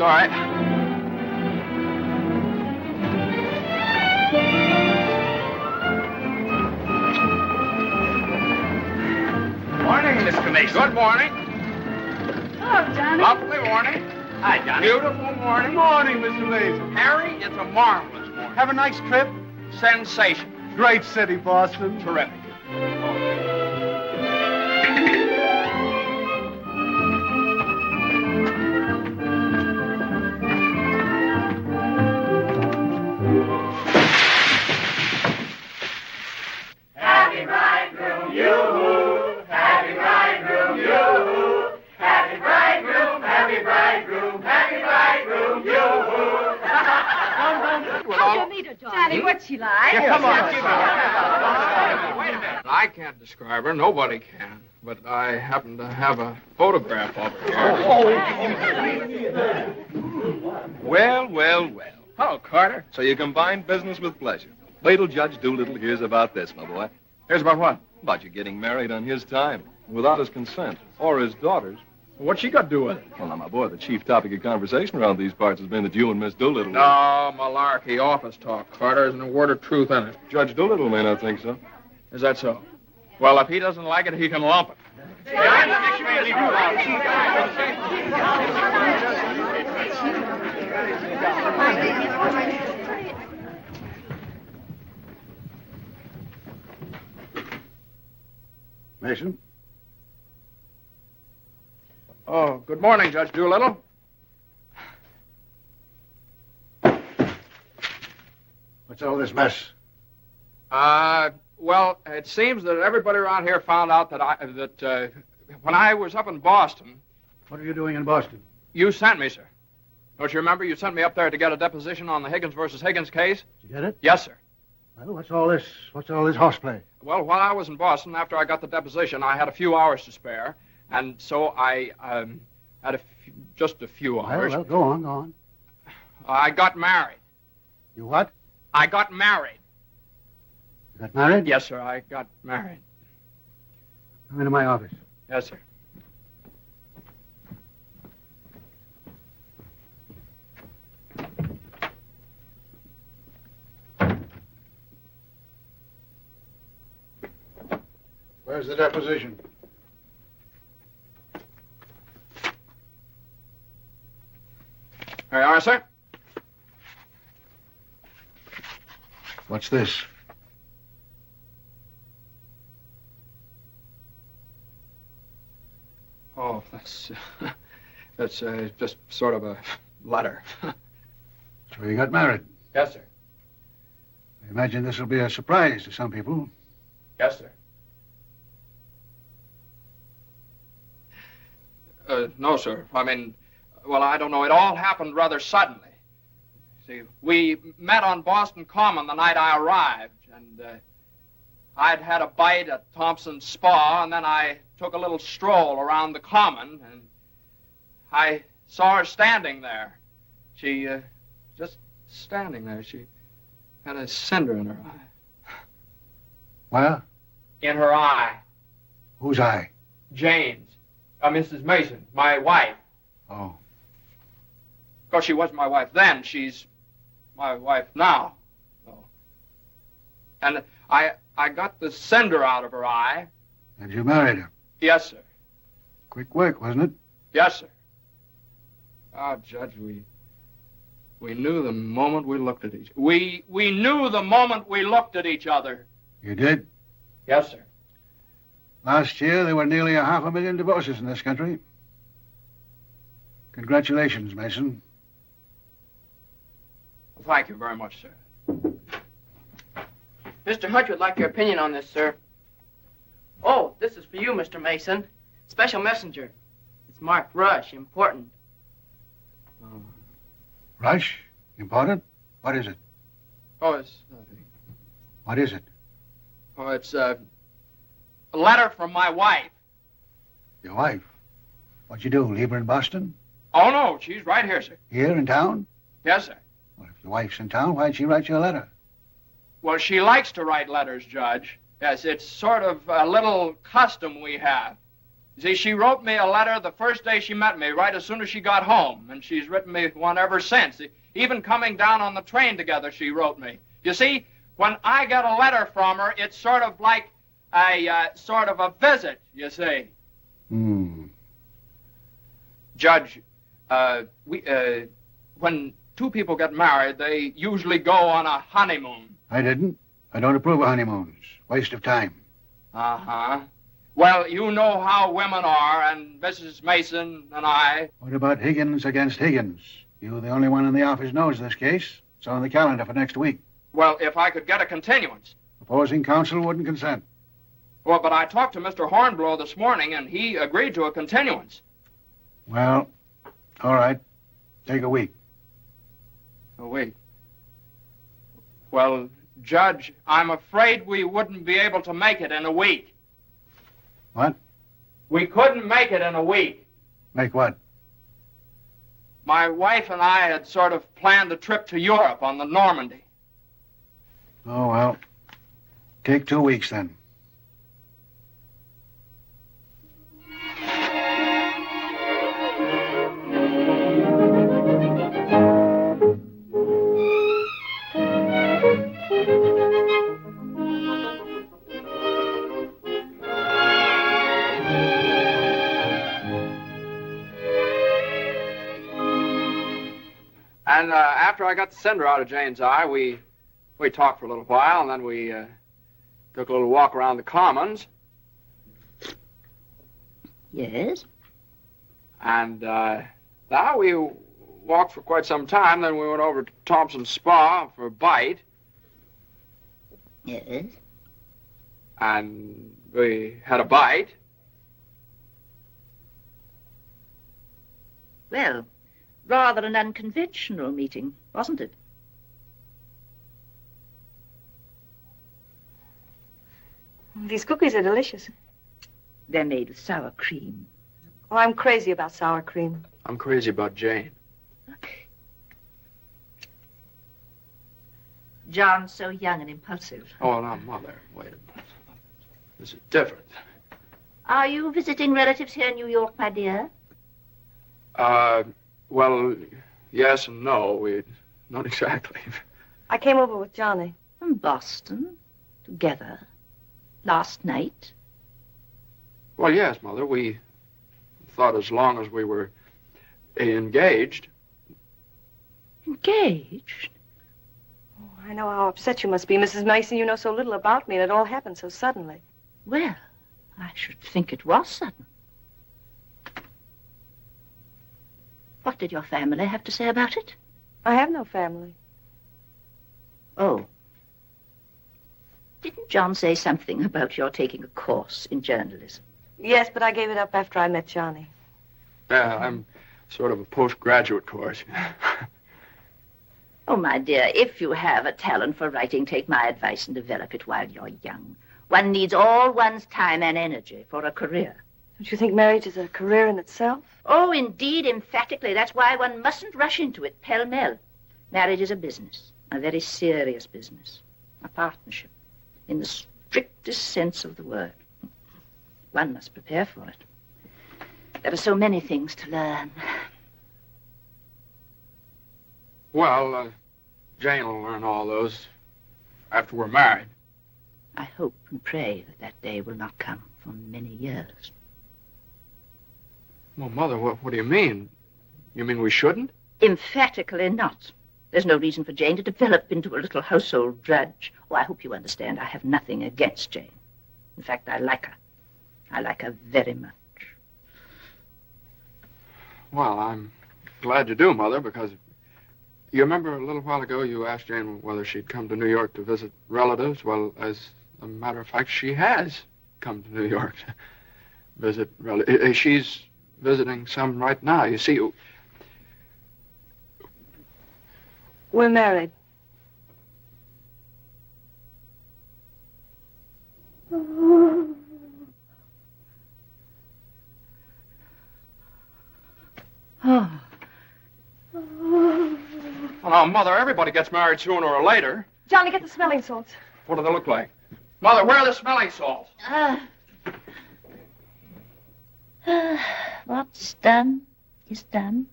all right. Morning, Mr. Mason. Good morning. Hello, Johnny. Lovely morning. Hi, Johnny. Beautiful morning. Morning, Mr. Mason. Harry, it's a marvelous morning. Have a nice trip? Sensation. Great city, Boston. Terrific. Happy bridegroom, yoo-hoo! Happy bridegroom, yoo-hoo! Happy bridegroom, happy bridegroom, happy bridegroom, yoo-hoo! How'd you meet her, Johnny? What's she like? Come on. Wait a minute. I can't describe her. Nobody can. But I happen to have a photograph of her here. Well, well, well. Hello, Carter. So you combine business with pleasure. Wait till Judge Doolittle hears about this, my boy. Here's about what? About you getting married on his time, without his consent, or his daughter's. What's she got to do with it? Well, now, my boy, the chief topic of conversation around these parts has been that you and Miss Doolittle... No, malarkey, office talk, Carter. Isn't a word of truth in it. Judge Doolittle may not think so. Is that so? Well, if he doesn't like it, he can lump it. Mason? Oh, good morning, Judge Doolittle. What's all this mess? Well, it seems that everybody around here found out that when I was up in Boston... What are you doing in Boston? You sent me, sir. Don't you remember? You sent me up there to get a deposition on the Higgins versus Higgins case? Did you get it? Yes, sir. Well, what's all this horseplay? Well, while I was in Boston, after I got the deposition, I had a few hours to spare, and so I had just a few hours. Well, go on. I got married. You what? I got married. You got married? Yes, sir, I got married. Come into my office. Yes, sir. Where's the deposition? Here you are, sir. What's this? Oh, that's just sort of a letter. So you got married. Yes, sir. I imagine this will be a surprise to some people. Yes, sir. No, sir. I mean, well, I don't know. It all happened rather suddenly. See, we met on Boston Common the night I arrived, and I'd had a bite at Thompson's Spa, and then I took a little stroll around the Common, and I saw her standing there. She, just standing there. She had a cinder in her eye. Where? In her eye. Whose eye? Jane's. Mrs. Mason, my wife. Oh. Of course, she wasn't my wife then. She's my wife now. Oh. And I got the cinder out of her eye. And you married her? Yes, sir. Quick work, wasn't it? Yes, sir. Ah, Judge, we knew the moment we looked at each other. We knew the moment we looked at each other. You did? Yes, sir. Last year, there were nearly 500,000 divorces in this country. Congratulations, Mason. Well, thank you very much, sir. Mr. Hunt would like your opinion on this, sir. Oh, this is for you, Mr. Mason. Special messenger. It's marked Rush, important. Rush? Important? What is it? Oh, it's... What is it? Oh, it's a letter from my wife. Your wife? What'd you do, leave her in Boston? Oh, no, she's right here, sir. Here in town? Yes, sir. Well, if your wife's in town, why'd she write you a letter? Well, she likes to write letters, Judge. Yes, it's sort of a little custom we have. See, she wrote me a letter the first day she met me, right as soon as she got home, and she's written me one ever since. Even coming down on the train together, she wrote me. You see, when I get a letter from her, it's sort of like a visit, you see. Judge, when two people get married, they usually go on a honeymoon. I didn't. I don't approve of honeymoons. Waste of time. Uh-huh. Well, you know how women are, and Mrs. Mason and I... What about Higgins against Higgins? You're the only one in the office knows this case. It's on the calendar for next week. Well, if I could get a continuance. Opposing counsel wouldn't consent. Well, but I talked to Mr. Hornblow this morning, and he agreed to a continuance. Well, all right. Take a week. A week? Well, Judge, I'm afraid we wouldn't be able to make it in a week. What? We couldn't make it in a week. Make what? My wife and I had sort of planned a trip to Europe on the Normandy. Oh, well. Take 2 weeks, then. And after I got the cinder out of Jane's eye, we talked for a little while, and then we took a little walk around the Commons. Yes? And now we walked for quite some time, then we went over to Thompson's Spa for a bite. Yes? And we had a bite. Well, rather an unconventional meeting, wasn't it? These cookies are delicious. They're made with sour cream. Oh, I'm crazy about sour cream. I'm crazy about Jane. John's so young and impulsive. Oh, now, Mother, wait a minute. This is different. Are you visiting relatives here in New York, my dear? Well, yes and no. Not exactly. I came over with Johnny. From Boston, together, last night? Well, yes, Mother. We thought as long as we were engaged. Engaged? Oh, I know how upset you must be, Mrs. Mason. You know so little about me, and it all happened so suddenly. Well, I should think it was sudden. What did your family have to say about it? I have no family. Oh. Didn't John say something about your taking a course in journalism? Yes, but I gave it up after I met Johnny. Yeah, I'm sort of a postgraduate course. Oh, my dear, if you have a talent for writing, take my advice and develop it while you're young. One needs all one's time and energy for a career. Don't you think marriage is a career in itself? Oh, indeed, emphatically. That's why one mustn't rush into it pell-mell. Marriage is a business, a very serious business, a partnership, in the strictest sense of the word. One must prepare for it. There are so many things to learn. Well, Jane will learn all those after we're married. I hope and pray that that day will not come for many years. Well, Mother, what do you mean? You mean we shouldn't? Emphatically not. There's no reason for Jane to develop into a little household drudge. Oh, I hope you understand I have nothing against Jane. In fact, I like her. I like her very much. Well, I'm glad you do, Mother, because you remember a little while ago you asked Jane whether she'd come to New York to visit relatives. Well, as a matter of fact, she has come to New York to visit relatives. She's visiting some right now. You see, we're married. Oh. Well, now, Mother, everybody gets married sooner or later. Johnny, get the smelling salts. What do they look like? Mother, where are the smelling salts? what's done is done.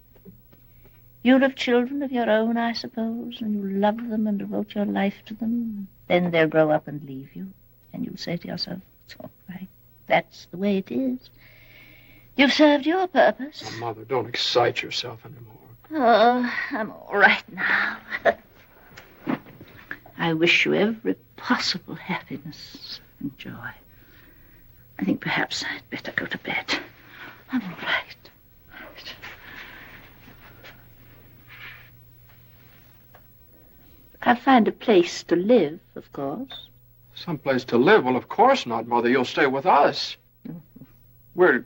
You'll have children of your own, I suppose, and you'll love them and devote your life to them. Then they'll grow up and leave you, and you'll say to yourself, it's all right. That's the way it is. You've served your purpose. Oh, Mother, don't excite yourself anymore. Oh, I'm all right now. I wish you every possible happiness and joy. I think perhaps I'd better go to bed. I'm all right. I'll find a place to live, of course. Someplace to live? Well, of course not, Mother. You'll stay with us. We're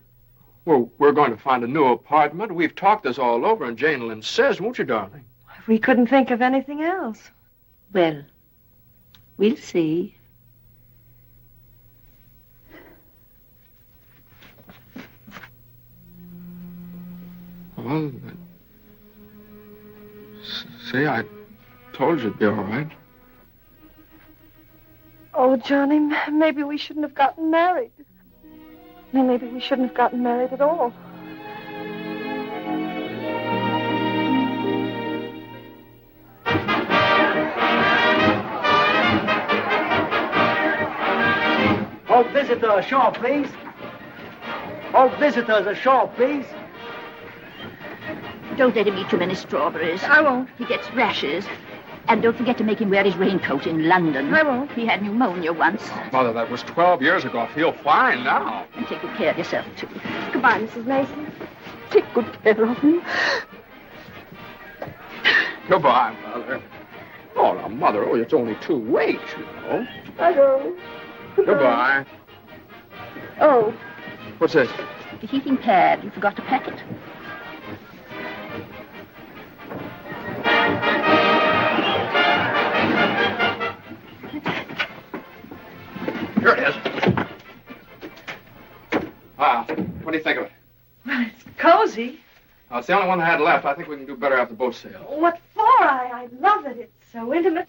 going to find a new apartment. We've talked this all over, and Jane will insist, won't you, darling? We couldn't think of anything else. Well, we'll see. Well, see, I told you it'd be all right. Oh, Johnny, maybe we shouldn't have gotten married. Maybe we shouldn't have gotten married at all. All visitors ashore, please. All visitors ashore, please. Don't let him eat too many strawberries. I won't. He gets rashes. And don't forget to make him wear his raincoat in London. I won't. He had pneumonia once. Mother, that was 12 years ago. I feel fine now. And take good care of yourself, too. Goodbye, Mrs. Mason. Take good care of him. Goodbye, Mother. Oh, now, Mother, it's only 2 weeks, you know. I know. Goodbye. Oh. What's this? The heating pad. You forgot to pack it. Here it is. What do you think of it? Well, it's cozy. It's the only one I had left. I think we can do better after the boat sails. What for? I love it. It's so intimate.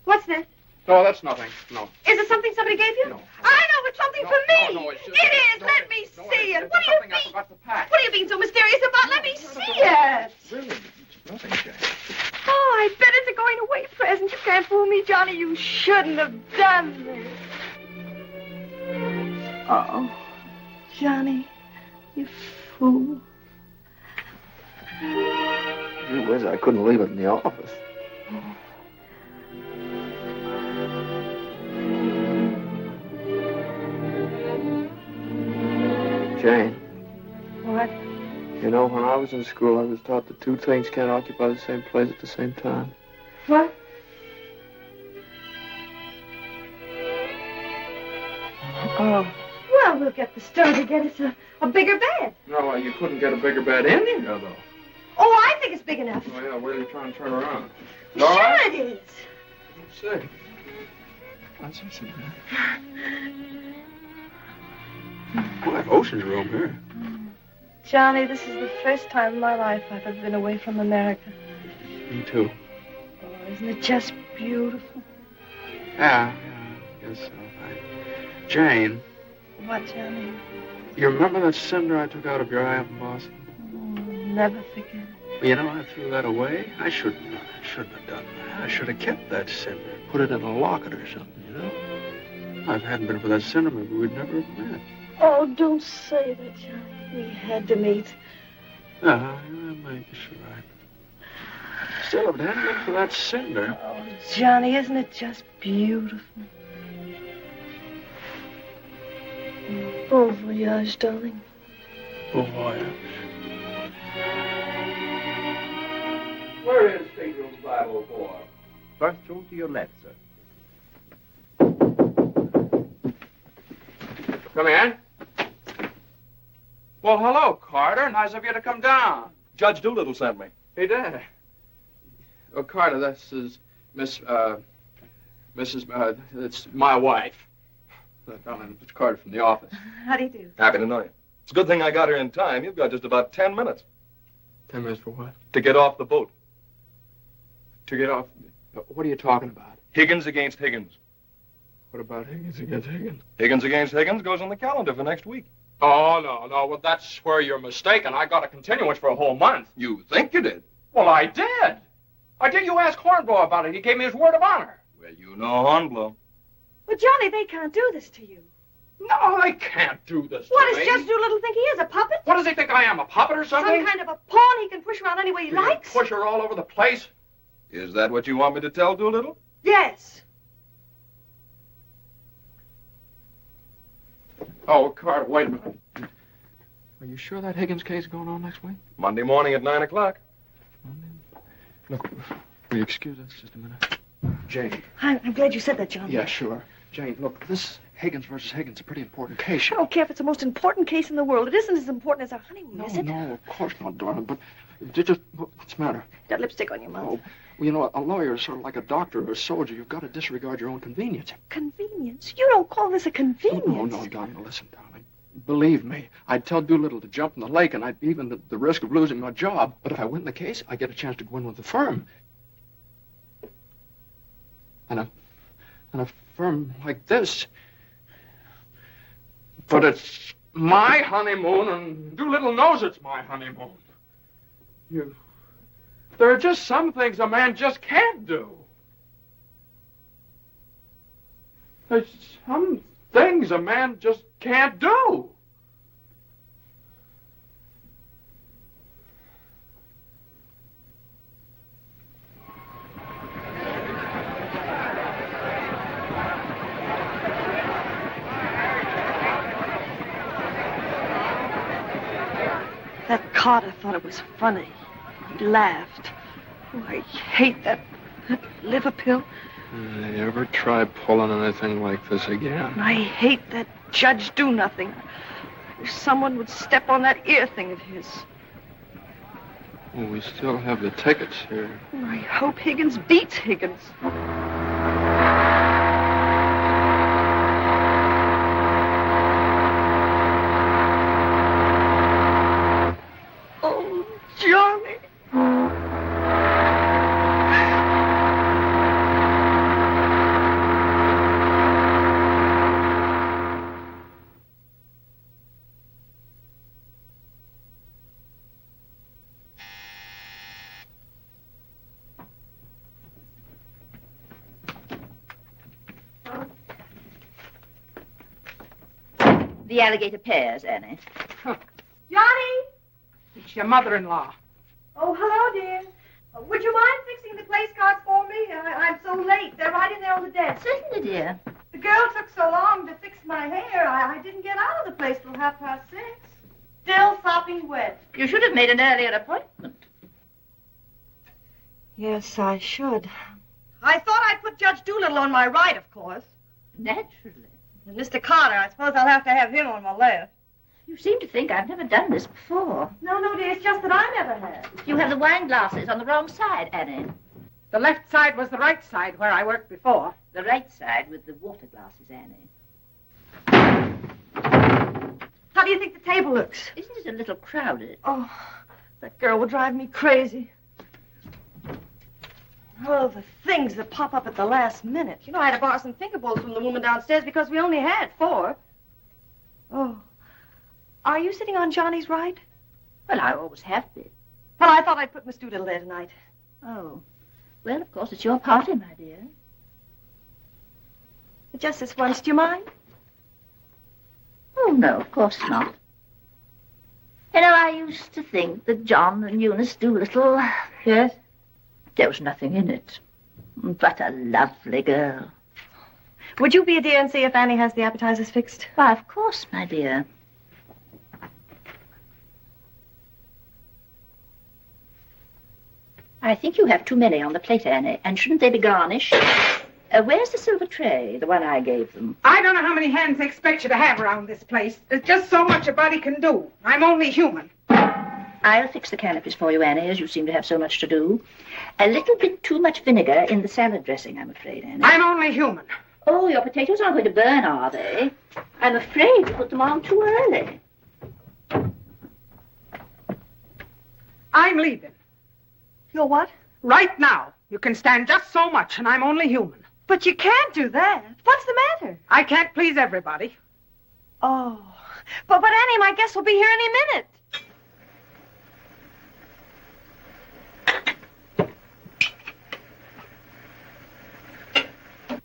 What's this? No, that's nothing. No. Is it something somebody gave you? No. I know it's something for me. No, it's just... It is. Let me see it. What do you I mean? forgot to pack. What are you being so mysterious about? Let me see it. Really, it's nothing, Jane. Oh, I bet it's a going away present. You can't fool me, Johnny. You shouldn't have done this. Oh, Johnny, you fool. Gee whiz, I couldn't leave it in the office. Jane. What? You know, when I was in school, I was taught that 2 things can't occupy the same place at the same time. What? Oh. Well, we'll get the store to get us a bigger bed. No, you couldn't get a bigger bed in here, though. Oh, I think it's big enough. Oh, yeah, where are you trying to turn around? Sure it is. Let's see. Let's see. Boy, ocean's room here. Johnny, this is the first time in my life I've ever been away from America. Me too. Oh, isn't it just beautiful? Yeah, I guess so. Jane. What, Johnny? You remember that cinder I took out of your eye up in Boston? Oh, never forget. You know, I threw that away. I shouldn't have done that. I should have kept that cinder, put it in a locket or something, you know? If it hadn't been for that cinder, maybe we'd never have met. Oh, don't say that, Johnny. We had to meet. Maybe you're right. Still, if it hadn't been for that cinder... Oh, Johnny, isn't it just beautiful? Bon voyage, darling. Bon voyage. Where is stateroom 504? First room to your left, sir. Come in. Well, hello, Carter. Nice of you to come down. Judge Doolittle sent me. He did. Oh, Carter, this is it's my wife. Darling, it's Carter from the office. How do you do? Happy to know you. It's a good thing I got here in time. You've got just about 10 minutes. 10 minutes for what? To get off the boat. To get off? What are you talking about? Higgins against Higgins. What about Higgins against Higgins? Higgins against Higgins goes on the calendar for next week. Oh, no. Well, that's where you're mistaken. I got a continuance for a whole month. You think you did? Well, I did. You ask Hornblow about it. He gave me his word of honor. Well, you know Hornblow. But, Johnny, they can't do this to you. No, they can't do this What to does me. Judge Doolittle think he is, a puppet? What does he think I am, a puppet or something? Some kind of a pawn he can push around any way he likes? Push her all over the place? Is that what you want me to tell Doolittle? Yes. Oh, Carter, wait a minute. Are you sure that Higgins case is going on next week? Monday morning at 9 o'clock. Look, will you excuse us just a minute? Jane. I'm glad you said that, Johnny. Yeah, sure. Jane, look, this Higgins versus Higgins is a pretty important case. I don't care if it's the most important case in the world. It isn't as important as our honeymoon, is it? No, of course not, darling, but just what's the matter? Got lipstick on your mouth. Oh, well, you know, a lawyer is sort of like a doctor or a soldier. You've got to disregard your own convenience. Convenience? You don't call this a convenience. No, darling, listen, darling. Believe me, I'd tell Doolittle to jump in the lake, and I'd even at the risk of losing my job. But if I win the case, I get a chance to go in with the firm. And a firm like this. But it's my honeymoon, and Doolittle knows it's my honeymoon. There are just some things a man just can't do. There's some things a man just can't do. That Carter thought it was funny. He laughed. Oh, I hate that liver pill. They ever try pulling anything like this again? I hate that Judge Do-Nothing. I wish someone would step on that ear thing of his. Well, we still have the tickets here. I hope Higgins beats Higgins. Oh, Johnny. The alligator pears, Annie. Johnny! It's your mother-in-law. Oh, hello, dear. Would you mind fixing the place cards for me? I'm so late. They're right in there on the desk. Certainly, dear. The girl took so long to fix my hair, I didn't get out of the place till 6:30. Still sopping wet. You should have made an earlier appointment. Yes, I should. I thought I'd put Judge Doolittle on my right, of course. Naturally. And Mr. Carter, I suppose I'll have to have him on my left. You seem to think I've never done this before. No, dear, it's just that I never have. You have the wine glasses on the wrong side, Annie. The left side was the right side where I worked before. The right side with the water glasses, Annie. How do you think the table looks? Isn't it a little crowded? Oh, that girl will drive me crazy. Oh, the things that pop up at the last minute. You know, I had to borrow some thinkables from the woman downstairs because we only had 4. Oh. Are you sitting on Johnny's right? Well, I always have been. Well, I thought I'd put Miss Doolittle there tonight. Oh. Well, of course, it's your party, my dear. But just this once, do you mind? Oh, no, of course not. You know, I used to think that John and Eunice Doolittle... Yes? There was nothing in it. But a lovely girl. Would you be a dear and see if Annie has the appetizers fixed? Why, of course, my dear. I think you have too many on the plate, Annie, and shouldn't they be garnished? Where's the silver tray, the one I gave them? I don't know how many hands they expect you to have around this place. There's just so much a body can do. I'm only human. I'll fix the canopies for you, Annie, as you seem to have so much to do. A little bit too much vinegar in the salad dressing, I'm afraid, Annie. I'm only human. Oh, your potatoes aren't going to burn, are they? I'm afraid you put them on too early. I'm leaving. You're what? Right now. You can stand just so much, and I'm only human. But you can't do that. What's the matter? I can't please everybody. Oh, But Annie, my guest will be here any minute.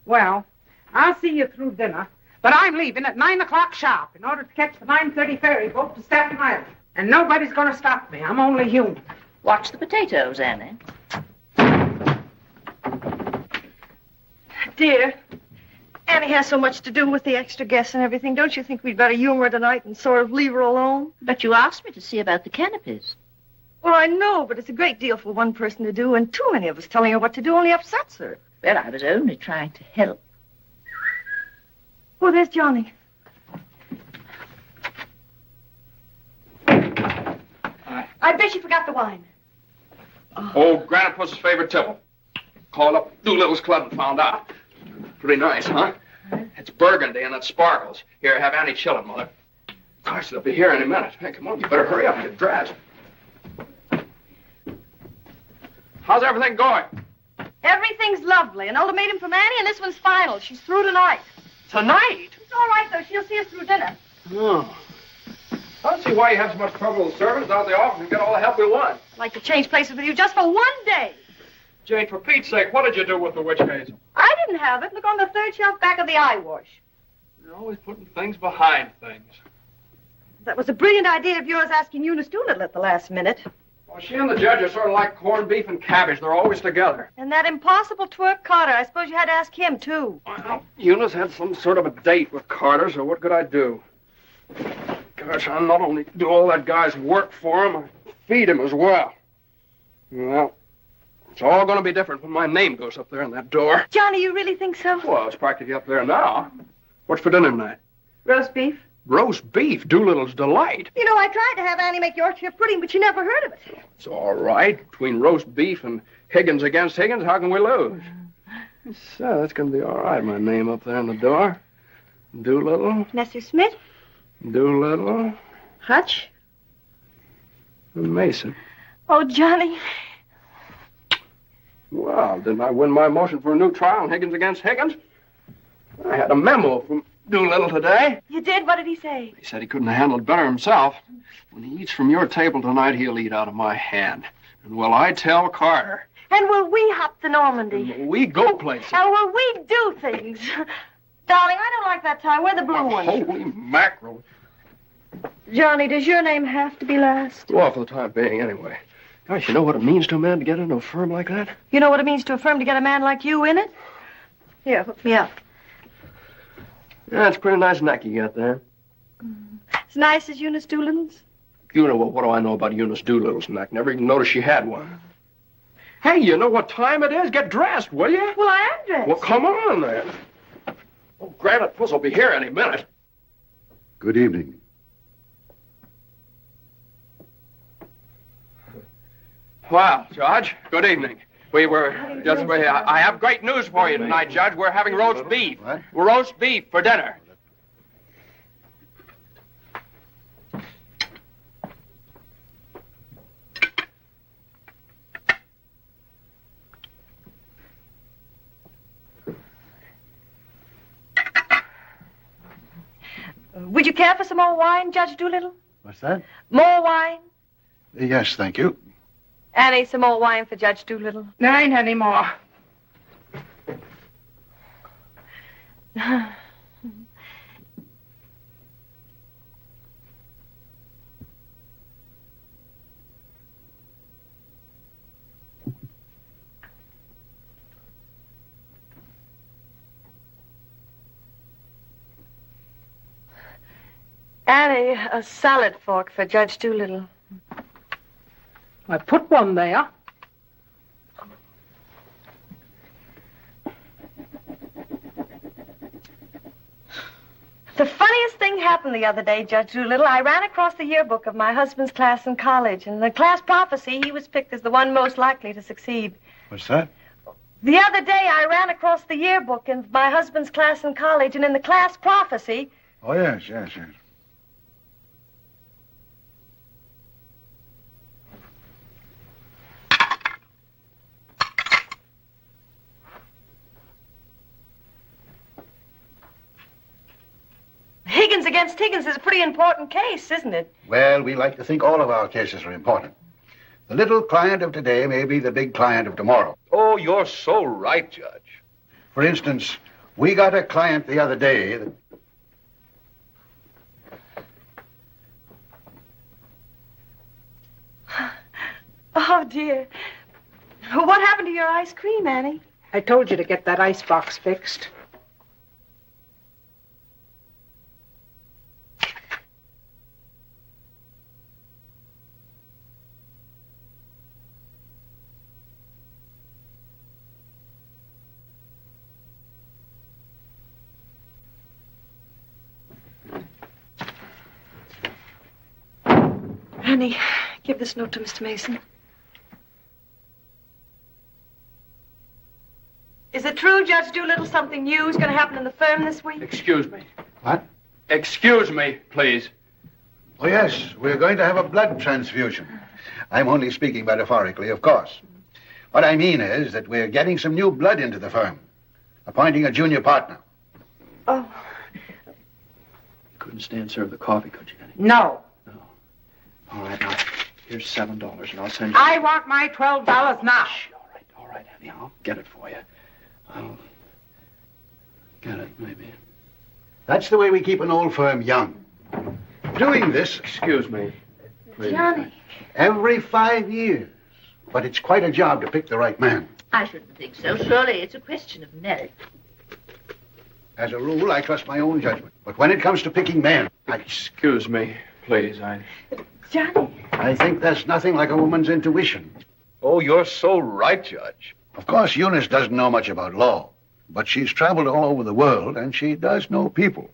Well, I'll see you through dinner, but I'm leaving at 9 o'clock sharp in order to catch the 9:30 ferry boat to Staten Island. And nobody's going to stop me. I'm only human. Watch the potatoes, Annie. Dear, Annie has so much to do with the extra guests and everything. Don't you think we'd better humor her tonight and sort of leave her alone? But you asked me to see about the canopies. Well, I know, but it's a great deal for one person to do, and too many of us telling her what to do only upsets her. Well, I was only trying to help. Oh, there's Johnny. I bet you forgot the wine. Old Grandpa's favorite tipple. Called up Doolittle's club and found out. Pretty nice, huh? It's burgundy and it sparkles. Here, have Annie chill it, Mother. Gosh, they'll be here any minute. Hey, come on, you better hurry up and get dressed. How's everything going? Everything's lovely. An ultimatum from Annie, and this one's final. She's through tonight. Tonight? It's all right, though. She'll see us through dinner. Oh. I don't see why you have so much trouble with servants. Out of the office and get all the help we want. I'd like to change places with you just for one day. Jane, for Pete's sake, what did you do with the witch case? I didn't have it. Look on the third shelf back of the eye wash. You're always putting things behind things. That was a brilliant idea of yours asking Eunice Doolittle at the last minute. Well, she and the judge are sort of like corned beef and cabbage. They're always together. And that impossible twerp Carter. I suppose you had to ask him, too. Well, Eunice had some sort of a date with Carter, so what could I do? Gosh, I not only do all that guy's work for him, I feed him as well. Well, it's all going to be different when my name goes up there in that door. Johnny, you really think so? Well, it's practically up there now. What's for dinner tonight? Roast beef. Roast beef, Doolittle's delight. You know, I tried to have Annie make Yorkshire pudding, but she never heard of it. It's all right. Between roast beef and Higgins against Higgins, how can we lose? So, that's going to be all right, my name up there in the door. Doolittle. Nestor Smith. Doolittle. Hutch. And Mason. Oh, Johnny. Well, didn't I win my motion for a new trial on Higgins against Higgins? I had a memo from Doolittle today. You did? What did he say? He said he couldn't have handled it better himself. When he eats from your table tonight, he'll eat out of my hand. And will I tell Carter? And will we hop to Normandy? And will we go places? And will we do things? Darling, I don't like that tie. Wear the blue one. Holy mackerel. Johnny, does your name have to be last? Go off for the time being, anyway. Gosh, you know what it means to a man to get into a firm like that? You know what it means to a firm to get a man like you in it? Here, hook me up. Yeah, it's a pretty nice neck you got there. As nice as Eunice Doolittle's? You know what do I know about Eunice Doolittle's neck? Never even noticed she had one. Hey, you know what time it is? Get dressed, will you? Well, I am dressed. Well, come on, then. Oh, Granite Puss will be here any minute. Good evening. Well, Judge, good evening. I have great news for you tonight, Judge. We're having roast beef. What? Roast beef for dinner. Would you care for some more wine, Judge Doolittle? What's that? More wine? Yes, thank you. Annie, some more wine for Judge Doolittle. There ain't any more. Annie, a salad fork for Judge Doolittle. I put one there. The funniest thing happened the other day, Judge Doolittle. I ran across the yearbook of my husband's class in college. And in the class prophecy, he was picked as the one most likely to succeed. What's that? The other day, I ran across the yearbook in my husband's class in college. And in the class prophecy... Oh, yes. Higgins against against Higgins is a pretty important case, isn't it? Well, we like to think all of our cases are important. The little client of today may be the big client of tomorrow. Oh, you're so right, Judge. For instance, we got a client the other day that... Oh, dear. What happened to your ice cream, Annie? I told you to get that ice box fixed. Annie, give this note to Mr. Mason. Is it true, Judge Doolittle, something new is going to happen in the firm this week? Excuse me. What? Excuse me, please. Oh, yes, we're going to have a blood transfusion. I'm only speaking metaphorically, of course. What I mean is that we're getting some new blood into the firm, appointing a junior partner. Oh. You couldn't stand serve the coffee, could you, Annie? No. All right, now, here's $7, and I'll send you... I want my $12 now. All right, Annie, I'll get it for you. I'll get it, maybe. That's the way we keep an old firm young. Doing this... Excuse me, please. Johnny. Every 5 years. But it's quite a job to pick the right man. I shouldn't think so. Surely it's a question of merit. As a rule, I trust my own judgment. But when it comes to picking men, Excuse me, please. Johnny. I think there's nothing like a woman's intuition. Oh, you're so right, Judge. Of course, Eunice doesn't know much about law, but she's traveled all over the world, and she does know people.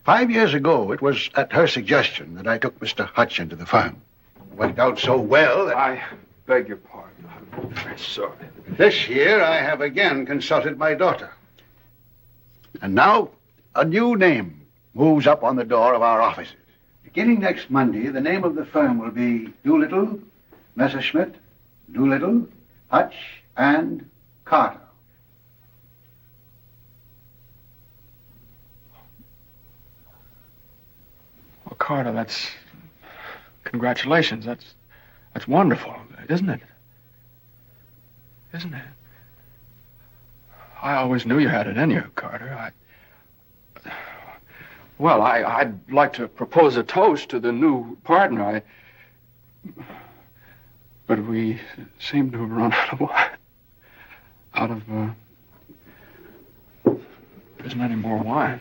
5 years ago, it was at her suggestion that I took Mr. Hutch into the firm. It worked out so well that... I beg your pardon. I'm very sorry. This year, I have again consulted my daughter. And now, a new name moves up on the door of our offices. Beginning next Monday, the name of the firm will be Doolittle, Messerschmitt, Doolittle, Hutch, and Carter. Well, Carter, that's... Congratulations. That's wonderful, isn't it? Isn't it? I always knew you had it in you, Carter. Well, I'd like to propose a toast to the new partner. But we seem to have run out of wine. There isn't any more wine.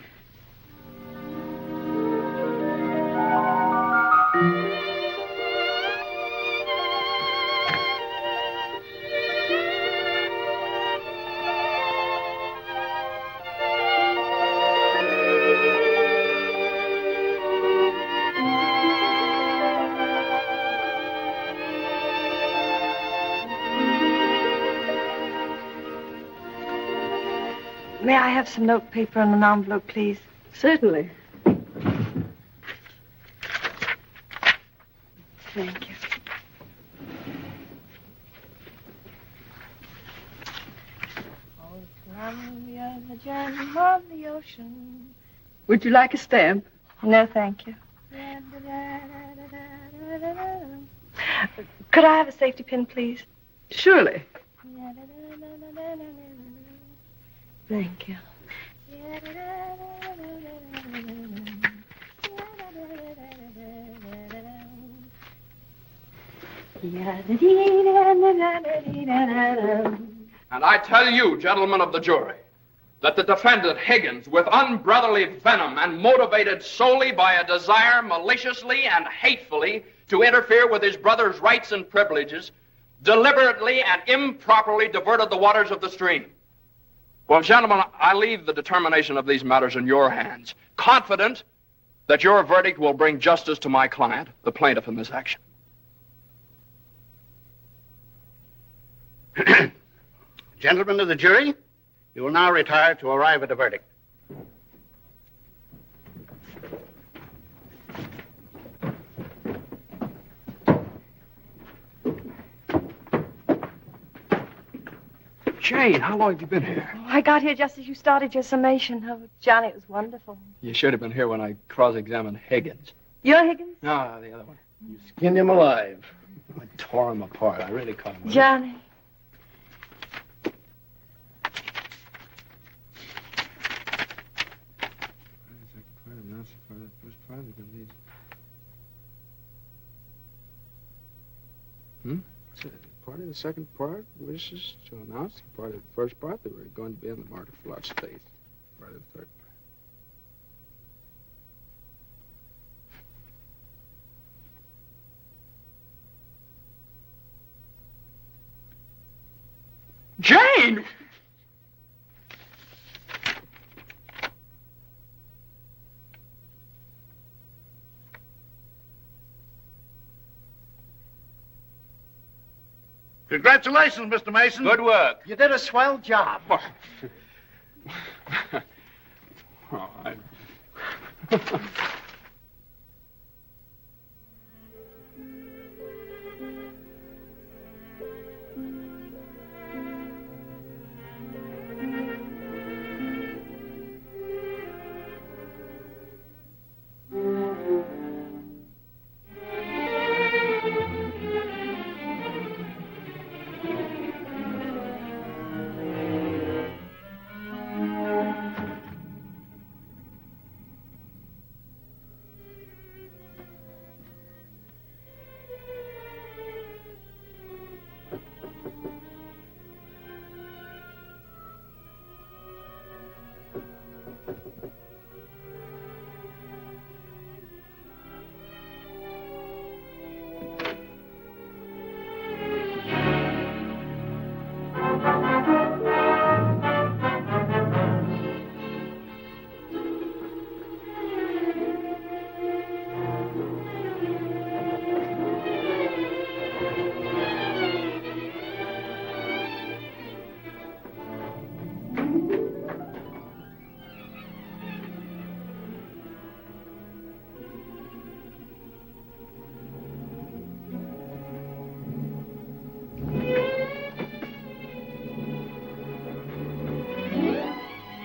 May I have some note paper and an envelope, please? Certainly. Thank you. Oh, Columbia, the gem of the ocean. Would you like a stamp? No, thank you. Could I have a safety pin, please? Surely. Thank you. And I tell you, gentlemen of the jury, that the defendant Higgins, with unbrotherly venom and motivated solely by a desire maliciously and hatefully to interfere with his brother's rights and privileges, deliberately and improperly diverted the waters of the stream. Well, gentlemen, I leave the determination of these matters in your hands, confident that your verdict will bring justice to my client, the plaintiff in this action. Gentlemen of the jury, you will now retire to arrive at a verdict. Jane, how long have you been here? Oh, I got here just as you started your summation. Oh, Johnny, it was wonderful. You should have been here when I cross-examined Higgins. You're Higgins? No, the other one. You skinned him alive. I tore him apart. I really cut him. Johnny. Part of the second part wishes to announce the part of the first part that we're going to be in the market for large space. Part of the third part. Jane! Congratulations, Mr. Mason. Good work. You did a swell job.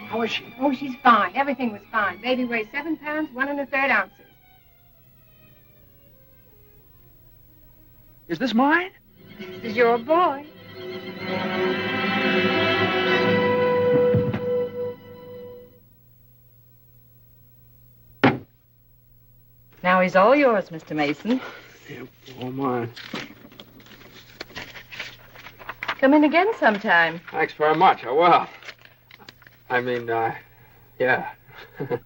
How is she? Oh, she's fine. Everything was fine. Baby weighs 7 pounds, 1 1/3 ounces. Is this mine? This is your boy. Now he's all yours, Mr. Mason. Yeah, all mine. Come in again sometime. Thanks very much. I will. I mean, yeah. Hey,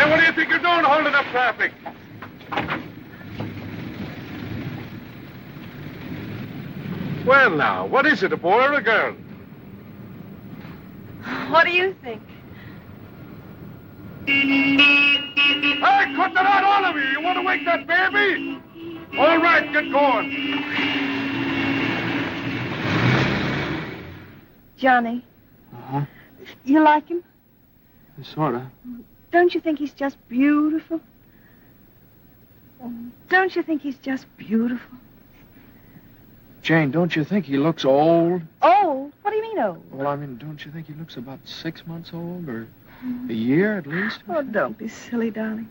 what do you think you're doing holding up traffic? Well, now, what is it, a boy or a girl? What do you think? Hey, cut that out, all of you! You want to wake that baby? All right, get going. Johnny. Uh-huh. You like him? Sort of. Don't you think he's just beautiful? Don't you think he's just beautiful? Jane, don't you think he looks old? Old? What do you mean old? Well, I mean, don't you think he looks about 6 months old, or a year at least? Oh, don't be silly, darling.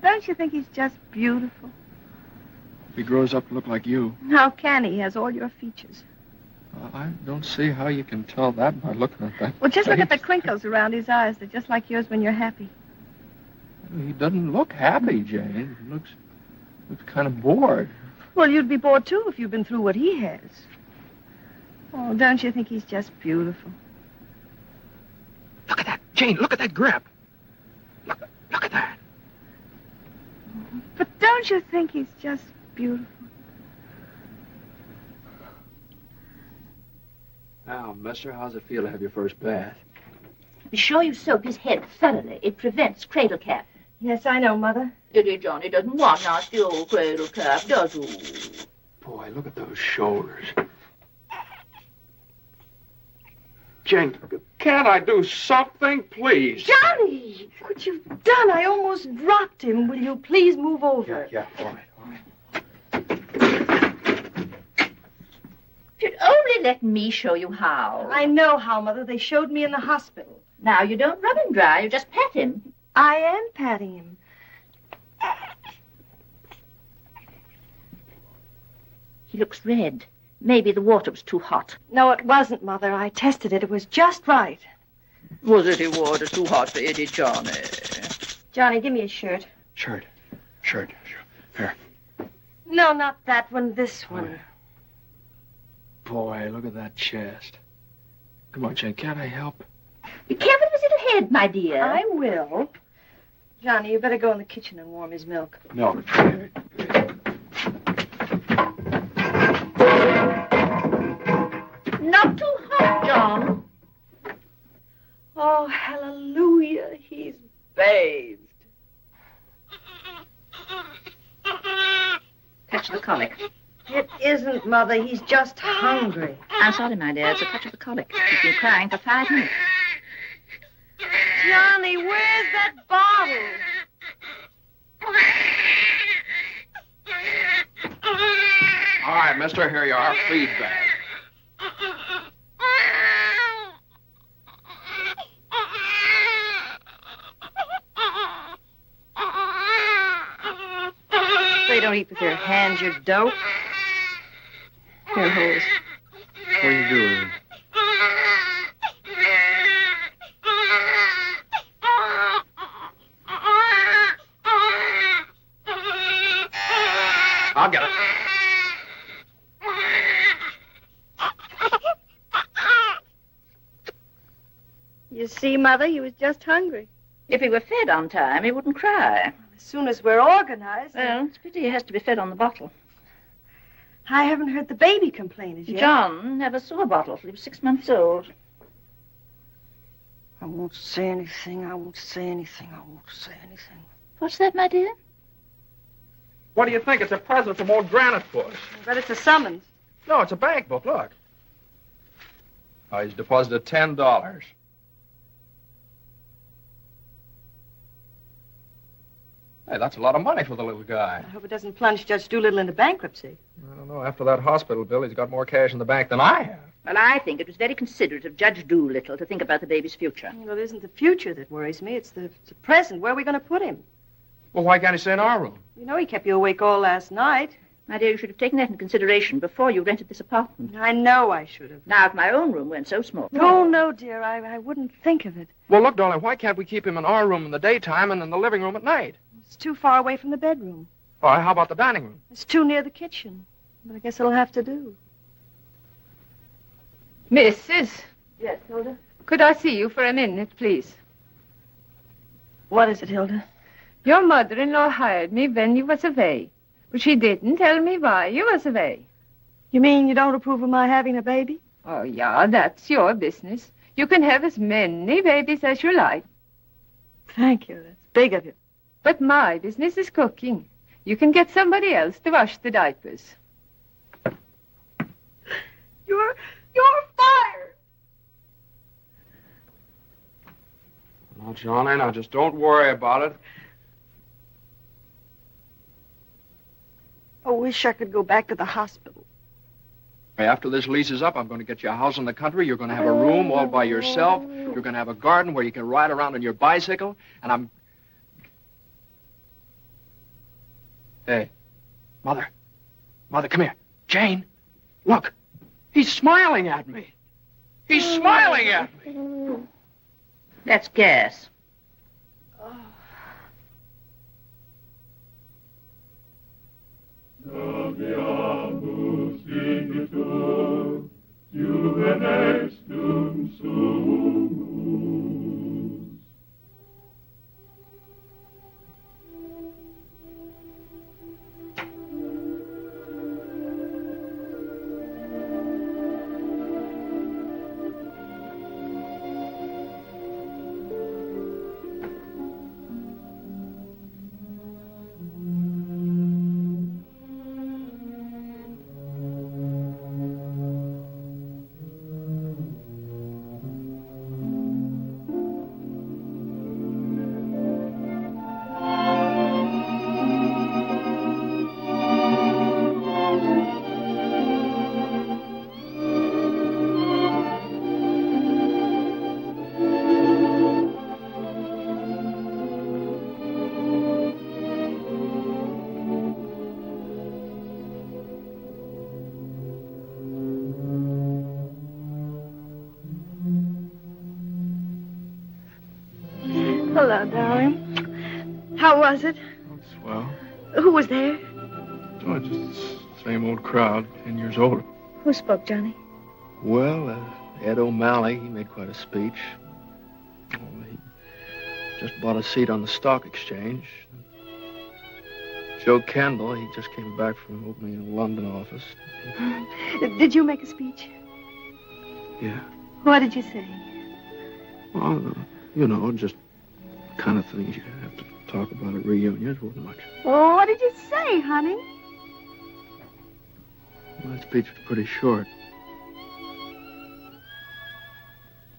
Don't you think he's just beautiful? If he grows up to look like you. How can he? He has all your features. I don't see how you can tell that by looking at that. Well, just look at the face. crinkles around his eyes. They're just like yours when you're happy. He doesn't look happy, Jane. He looks kind of bored. Well, you'd be bored, too, if you'd been through what he has. Oh, don't you think he's just beautiful? Look at that, Jane. Look at that grip. Look at that. But don't you think he's just beautiful? Now, mister, how's it feel to have your first bath? Be sure you soak his head thoroughly. It prevents cradle cap. Yes, I know, Mother. Dear Johnny doesn't want nasty old cradle cap, does he? Boy, look at those shoulders. Jane, can't I do something, please? Johnny! What you've done, I almost dropped him. Will you please move over? Yeah, all right. If you'd only let me show you how. I know how, Mother. They showed me in the hospital. Now, you don't rub him dry. You just pat him. I am patting him. He looks red. Maybe the water was too hot. No, it wasn't, Mother. I tested it. It was just right. Was it water too hot for Eddie, Johnny? Johnny, give me a shirt. Shirt. Here. No, not that one. This one. Boy, look at that chest. Come on, Jane, can't I help? Be careful with his little head, my dear. I will. Johnny, you better go in the kitchen and warm his milk. Milk. Not too hot, John. Oh, hallelujah. He's bathed. Touch of the colic. It isn't, Mother. He's just hungry. I'm sorry, my dear. It's a touch of the colic. He's been crying for 5 minutes. Johnny, where's that bottle? All right, mister, here you are. Feedback. They don't eat with their hands, you dope. Here, Hose. What are you doing? I'll get it. You see, Mother, he was just hungry. If he were fed on time, he wouldn't cry. As soon as we're organized. Well, it's pity he has to be fed on the bottle. I haven't heard the baby complain as yet. John never saw a bottle till he was 6 months old. I won't say anything. I won't say anything. I won't say anything. What's that, my dear? What do you think? It's a present from old Granite Bush. But it's a summons. No, it's a bank book. Look. Oh, he's deposited $10. Hey, that's a lot of money for the little guy. I hope it doesn't plunge Judge Doolittle into bankruptcy. I don't know. After that hospital bill, he's got more cash in the bank than I have. Well, I think it was very considerate of Judge Doolittle to think about the baby's future. Well, it isn't the future that worries me. It's the present. Where are we going to put him? Well, why can't he stay in our room? You know he kept you awake all last night. My dear, you should have taken that into consideration before you rented this apartment. I know I should have. Now, if my own room weren't so small. Oh, no, dear. I wouldn't think of it. Well, look, darling, why can't we keep him in our room in the daytime and in the living room at night? It's too far away from the bedroom. All right, how about the dining room? It's too near the kitchen. But I guess it'll have to do. Mrs. Yes, Hilda? Could I see you for a minute, please? What is it, Hilda? Your mother-in-law hired me when you was away, but she didn't tell me why you was away. You mean you don't approve of my having a baby? Oh, yeah, that's your business. You can have as many babies as you like. Thank you. That's big of you. But my business is cooking. You can get somebody else to wash the diapers. You're fired. Now, Johnny, now just don't worry about it. I wish I could go back to the hospital. After this lease is up, I'm going to get you a house in the country. You're going to have a room all by yourself. You're going to have a garden where you can ride around on your bicycle. And I'm... Hey, Mother. Mother, come here. Jane, look. He's smiling at me. He's smiling at me. That's gas. Hello, darling. How was it? Swell. Who was there? Oh, just the same old crowd, 10 years older. Who spoke, Johnny? Well, Ed O'Malley, he made quite a speech. Oh, he just bought a seat on the stock exchange. Joe Kendall, he just came back from opening a London office. Did you make a speech? Yeah. What did you say? Well, you know, just kind of things you have to talk about at reunions. Wasn't much. Oh, what did you say, honey? Well, that speech was pretty short.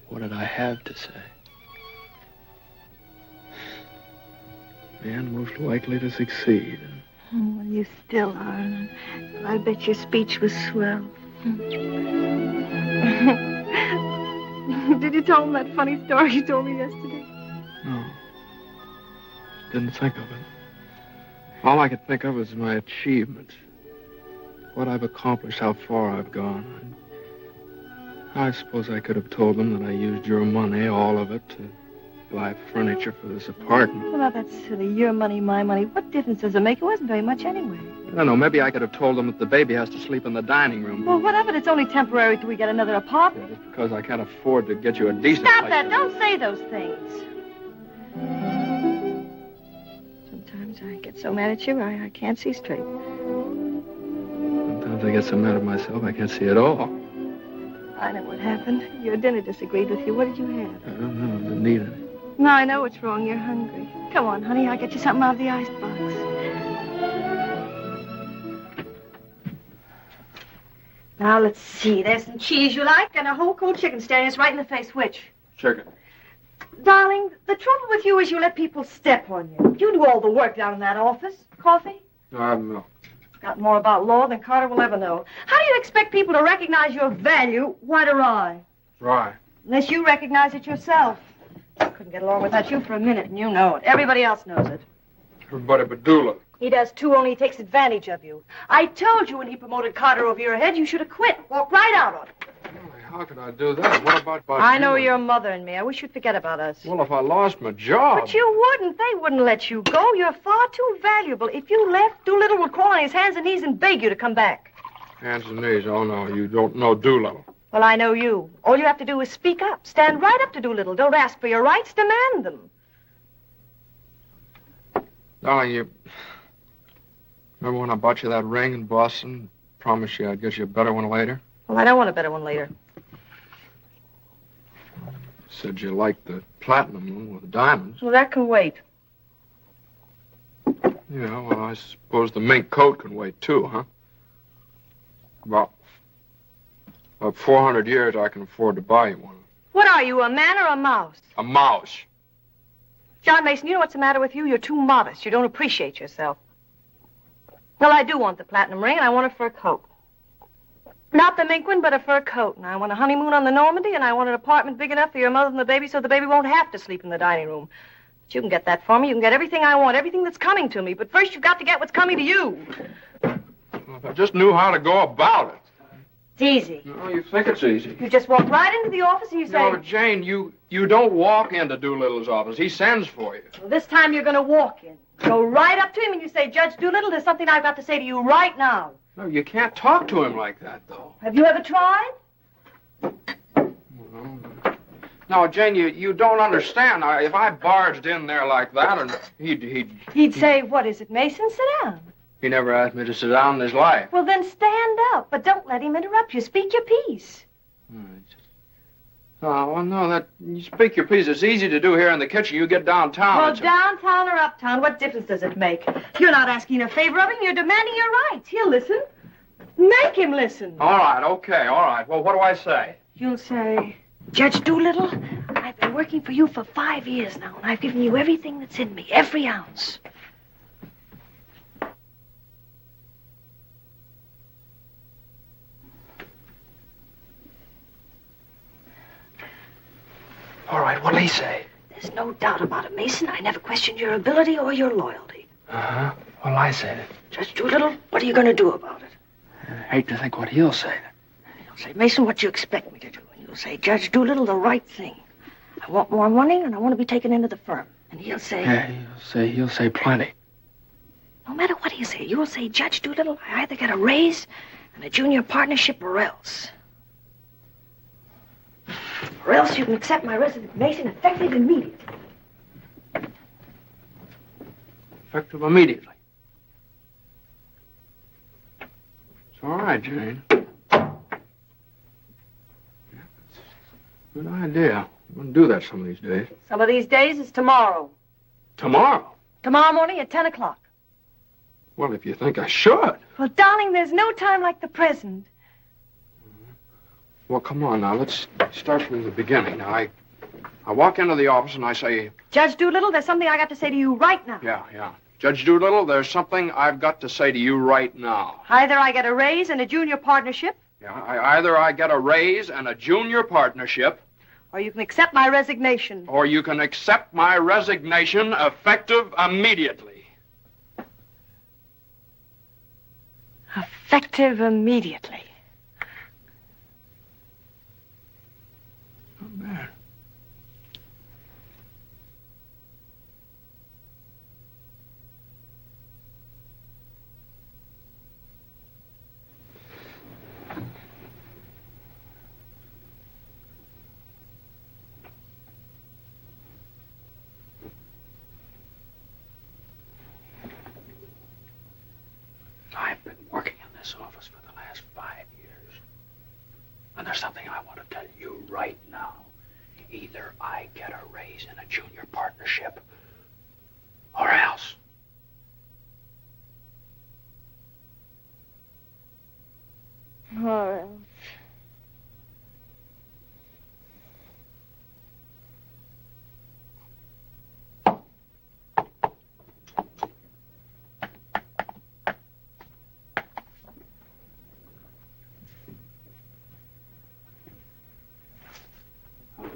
What did I have to say? Man most likely to succeed. Oh, well, you still are. I bet your speech was swell. Did you tell him that funny story you told me yesterday? No. Didn't think of it. All I could think of was my achievements. What I've accomplished, how far I've gone. I suppose I could have told them that I used your money, all of it, to buy furniture for this apartment. Well, now, that's silly. Your money, my money. What difference does it make? It wasn't very much anyway. I don't know. Maybe I could have told them that the baby has to sleep in the dining room. Well, what of it? It's only temporary till we get another apartment. Just because I can't afford to get you a decent Stop place that. to- Don't say those things. Sometimes I get so mad at you, I can't see straight. Sometimes I get so mad at myself I can't see at all. I know what happened. Your dinner disagreed with you. What did you have? I don't know. I didn't need any. No, I know what's wrong. You're hungry. Come on, honey. I'll get you something out of the icebox. Now, let's see. There's some cheese you like and a whole cold chicken staring us right in the face. Which? Chicken. Darling, the trouble with you is you let people step on you. You do all the work down in that office. Coffee? No, I don't know. Got more about law than Carter will ever know. How do you expect people to recognize your value, white or rye? Right. Unless you recognize it yourself. I couldn't get along without you for a minute, and you know it. Everybody else knows it. Everybody but Doolittle. He does, too, only he takes advantage of you. I told you when he promoted Carter over your head, you should have quit. Walked right out on it. How could I do that? What about I know your mother and me. I wish you'd forget about us. Well, if I lost my job... But you wouldn't. They wouldn't let you go. You're far too valuable. If you left, Doolittle would crawl on his hands and knees and beg you to come back. Hands and knees. Oh, no, you don't know Doolittle. Well, I know you. All you have to do is speak up. Stand right up to Doolittle. Don't ask for your rights. Demand them. Darling, you... Remember when I bought you that ring in Boston? Promised you I'd get you a better one later? Well, I don't want a better one later. Said you liked the platinum one with the diamonds. Well, that can wait. Yeah, well, I suppose the mink coat can wait, too, huh? About 400 years I can afford to buy you one. What are you, a man or a mouse? A mouse. John Mason, you know what's the matter with you? You're too modest. You don't appreciate yourself. Well, I do want the platinum ring, and I want a fur coat. Not the mink one, but a fur coat. And I want a honeymoon on the Normandy, and I want an apartment big enough for your mother and the baby so the baby won't have to sleep in the dining room. But you can get that for me. You can get everything I want, everything that's coming to me. But first, you've got to get what's coming to you. Well, if I just knew how to go about it. It's easy. No, you think it's easy. You just walk right into the office and you say... No, Jane, you don't walk into Doolittle's office. He sends for you. Well, this time you're going to walk in. Go right up to him and you say, Judge Doolittle, there's something I've got to say to you right now. No, you can't talk to him like that, though. Have you ever tried? No, Jane, you don't understand. If I barged in there like that, and He'd say, what is it, Mason? Sit down. He never asked me to sit down in his life. Well, then stand up, but don't let him interrupt you. Speak your piece. Oh, well, no, you speak your piece. It's easy to do here in the kitchen. You get downtown. Well, downtown or uptown, what difference does it make? You're not asking a favor of him. You're demanding your rights. He'll listen. Make him listen. All right, okay, all right. Well, what do I say? You'll say, Judge Doolittle, I've been working for you for 5 years now, and I've given you everything that's in me, every ounce. All right, what'll he say? There's no doubt about it, Mason. I never questioned your ability or your loyalty. Uh-huh. What'll I say? Judge Doolittle, what are you going to do about it? I hate to think what he'll say. He'll say, Mason, what do you expect me to do? And you'll say, Judge Doolittle, the right thing. I want more money, and I want to be taken into the firm. And he'll say... Yeah, he'll say plenty. No matter what he'll say, you'll say, Judge Doolittle, I either get a raise and a junior partnership or else. Or else you can accept my resignation effective immediately. Effective immediately. It's all right, Jane. Yeah, that's a good idea. I'm going to do that some of these days. Some of these days is tomorrow. Tomorrow? Tomorrow morning at 10 o'clock. Well, if you think I should. Well, darling, there's no time like the present. Well, come on now. Let's start from the beginning. Now, I walk into the office and I say... Judge Doolittle, there's something I got to say to you right now. Yeah. Judge Doolittle, there's something I've got to say to you right now. Either I get a raise and a junior partnership. Yeah, either I get a raise and a junior partnership. Or you can accept my resignation. Or you can accept my resignation effective immediately. Effective immediately. Not bad. I've been working in this office for the last 5 years. And there's something I want to tell you right now. Either I get a raise in a junior partnership, or else. Or else.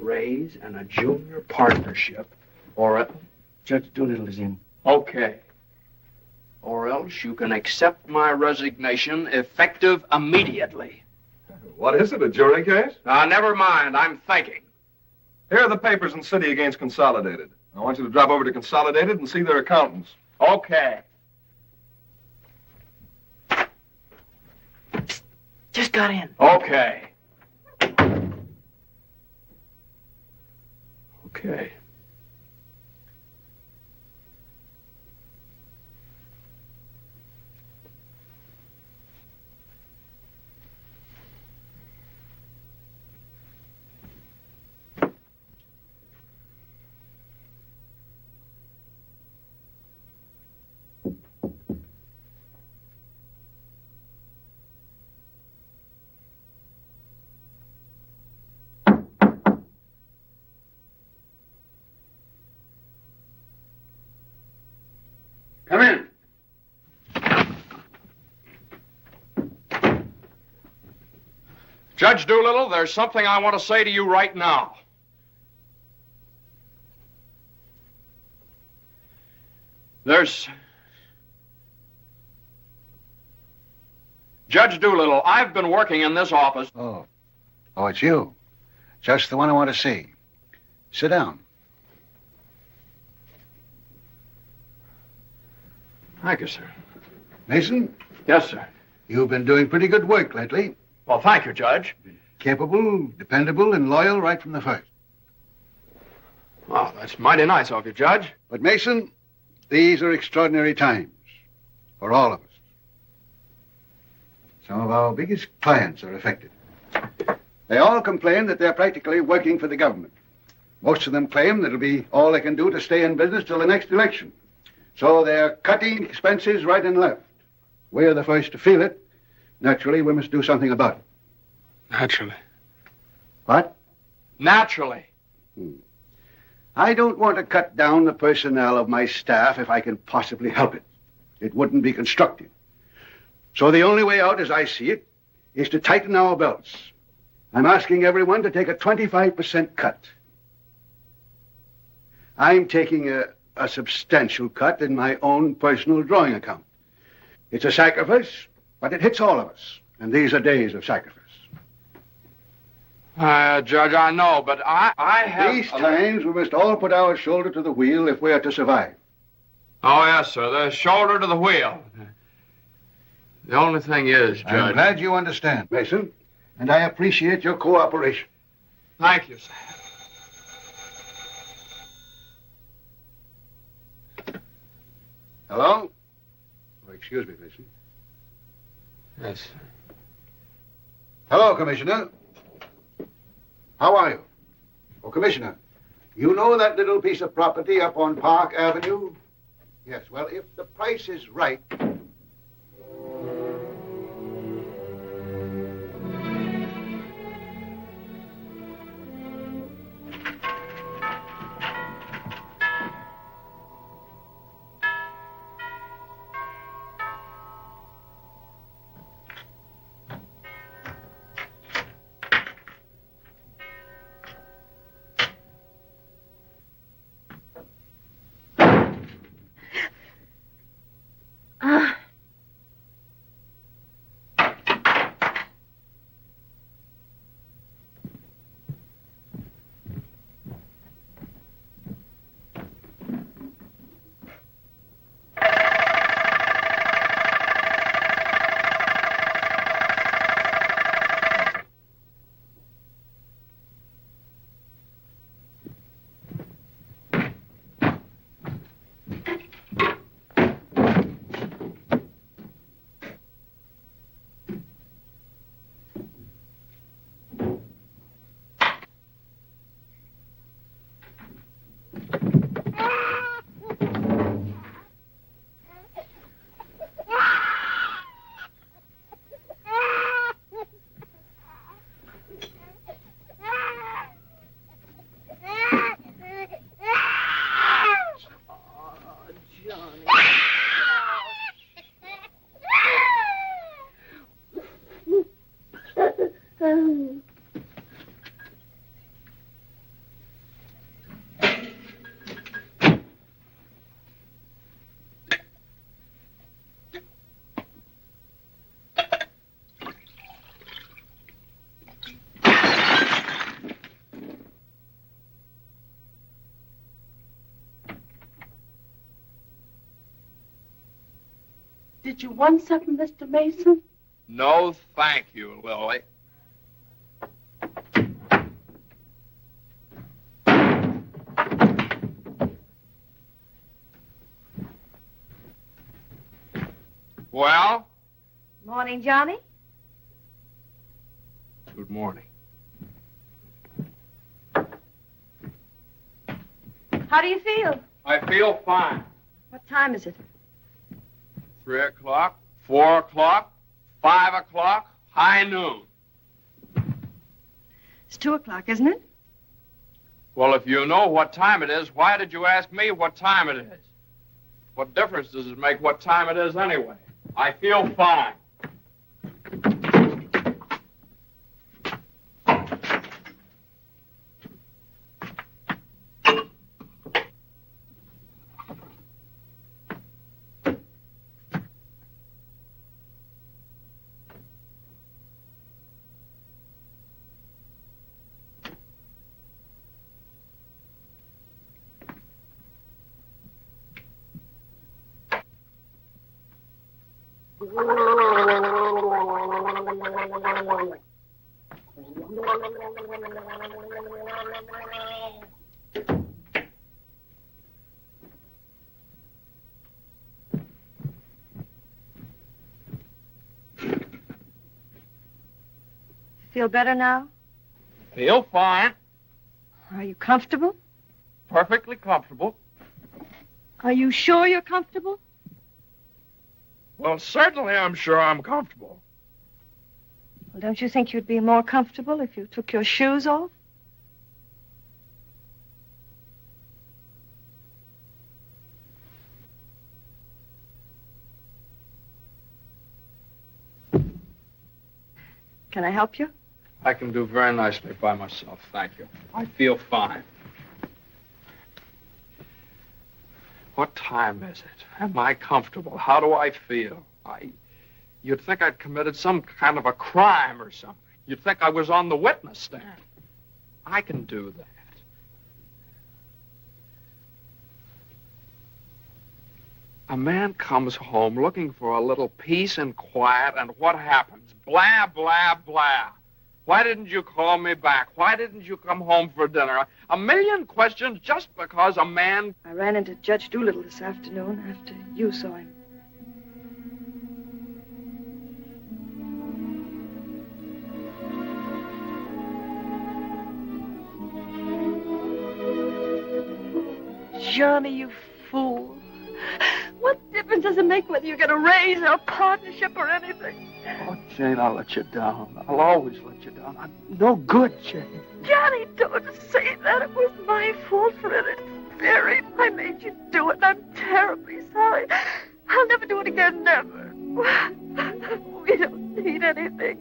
Raise and a junior partnership, or a... Judge Doolittle is in. Okay. Or else you can accept my resignation effective immediately. What is it, a jury case? Never mind, I'm thinking. Here are the papers in City against Consolidated. I want you to drop over to Consolidated and see their accountants. Okay. Just got in. Okay. Okay. Come in. Judge Doolittle, there's something I want to say to you right now. Judge Doolittle, I've been working in this office. Oh, it's you. Just the one I want to see. Sit down. Thank you, sir. Mason? Yes, sir. You've been doing pretty good work lately. Well, thank you, Judge. Capable, dependable, and loyal right from the first. Well, that's mighty nice of you, Judge. But, Mason, these are extraordinary times for all of us. Some of our biggest clients are affected. They all complain that they're practically working for the government. Most of them claim that it'll be all they can do to stay in business till the next election. So they're cutting expenses right and left. We're the first to feel it. Naturally, we must do something about it. Naturally. What? Naturally. I don't want to cut down the personnel of my staff if I can possibly help it. It wouldn't be constructive. So the only way out, as I see it, is to tighten our belts. I'm asking everyone to take a 25% cut. I'm taking a substantial cut in my own personal drawing account. It's a sacrifice, but it hits all of us. And these are days of sacrifice. Judge, I know, but I have... These times, we must all put our shoulder to the wheel if we are to survive. Oh, yes, sir. The shoulder to the wheel. The only thing is, Judge... I'm glad you understand, Mason, and I appreciate your cooperation. Thank you, sir. Hello? Oh, excuse me, Mason. Yes, sir. Hello, Commissioner. How are you? Oh, Commissioner, you know that little piece of property up on Park Avenue? Yes, well, if the price is right... Did you want something, Mr. Mason? No, thank you, Lily. Well? Morning, Johnny. Good morning. How do you feel? I feel fine. What time is it? 3 o'clock, 4 o'clock, 5 o'clock, high noon. It's 2 o'clock, isn't it? Well, if you know what time it is, why did you ask me what time it is? What difference does it make what time it is anyway? I feel fine. Feel better now? Feel fine. Are you comfortable? Perfectly comfortable. Are you sure you're comfortable? Well, certainly I'm sure I'm comfortable. Well, don't you think you'd be more comfortable if you took your shoes off? Can I help you? I can do very nicely by myself, thank you. I feel fine. What time is it? Am I comfortable? How do I feel? You'd think I'd committed some kind of a crime or something. You'd think I was on the witness stand. I can do that. A man comes home looking for a little peace and quiet, and what happens? Blah, blah, blah. Why didn't you call me back? Why didn't you come home for dinner? A million questions just because a man... I ran into Judge Doolittle this afternoon after you saw him. Johnny, you fool. What difference does it make whether you get a raise or a partnership or anything? Oh, Jane, I'll let you down. I'll always let you down. I'm no good, Jane. Johnny, don't say that. It was my fault for it. It's buried. I made you do it, and I'm terribly sorry. I'll never do it again, never. We don't need anything.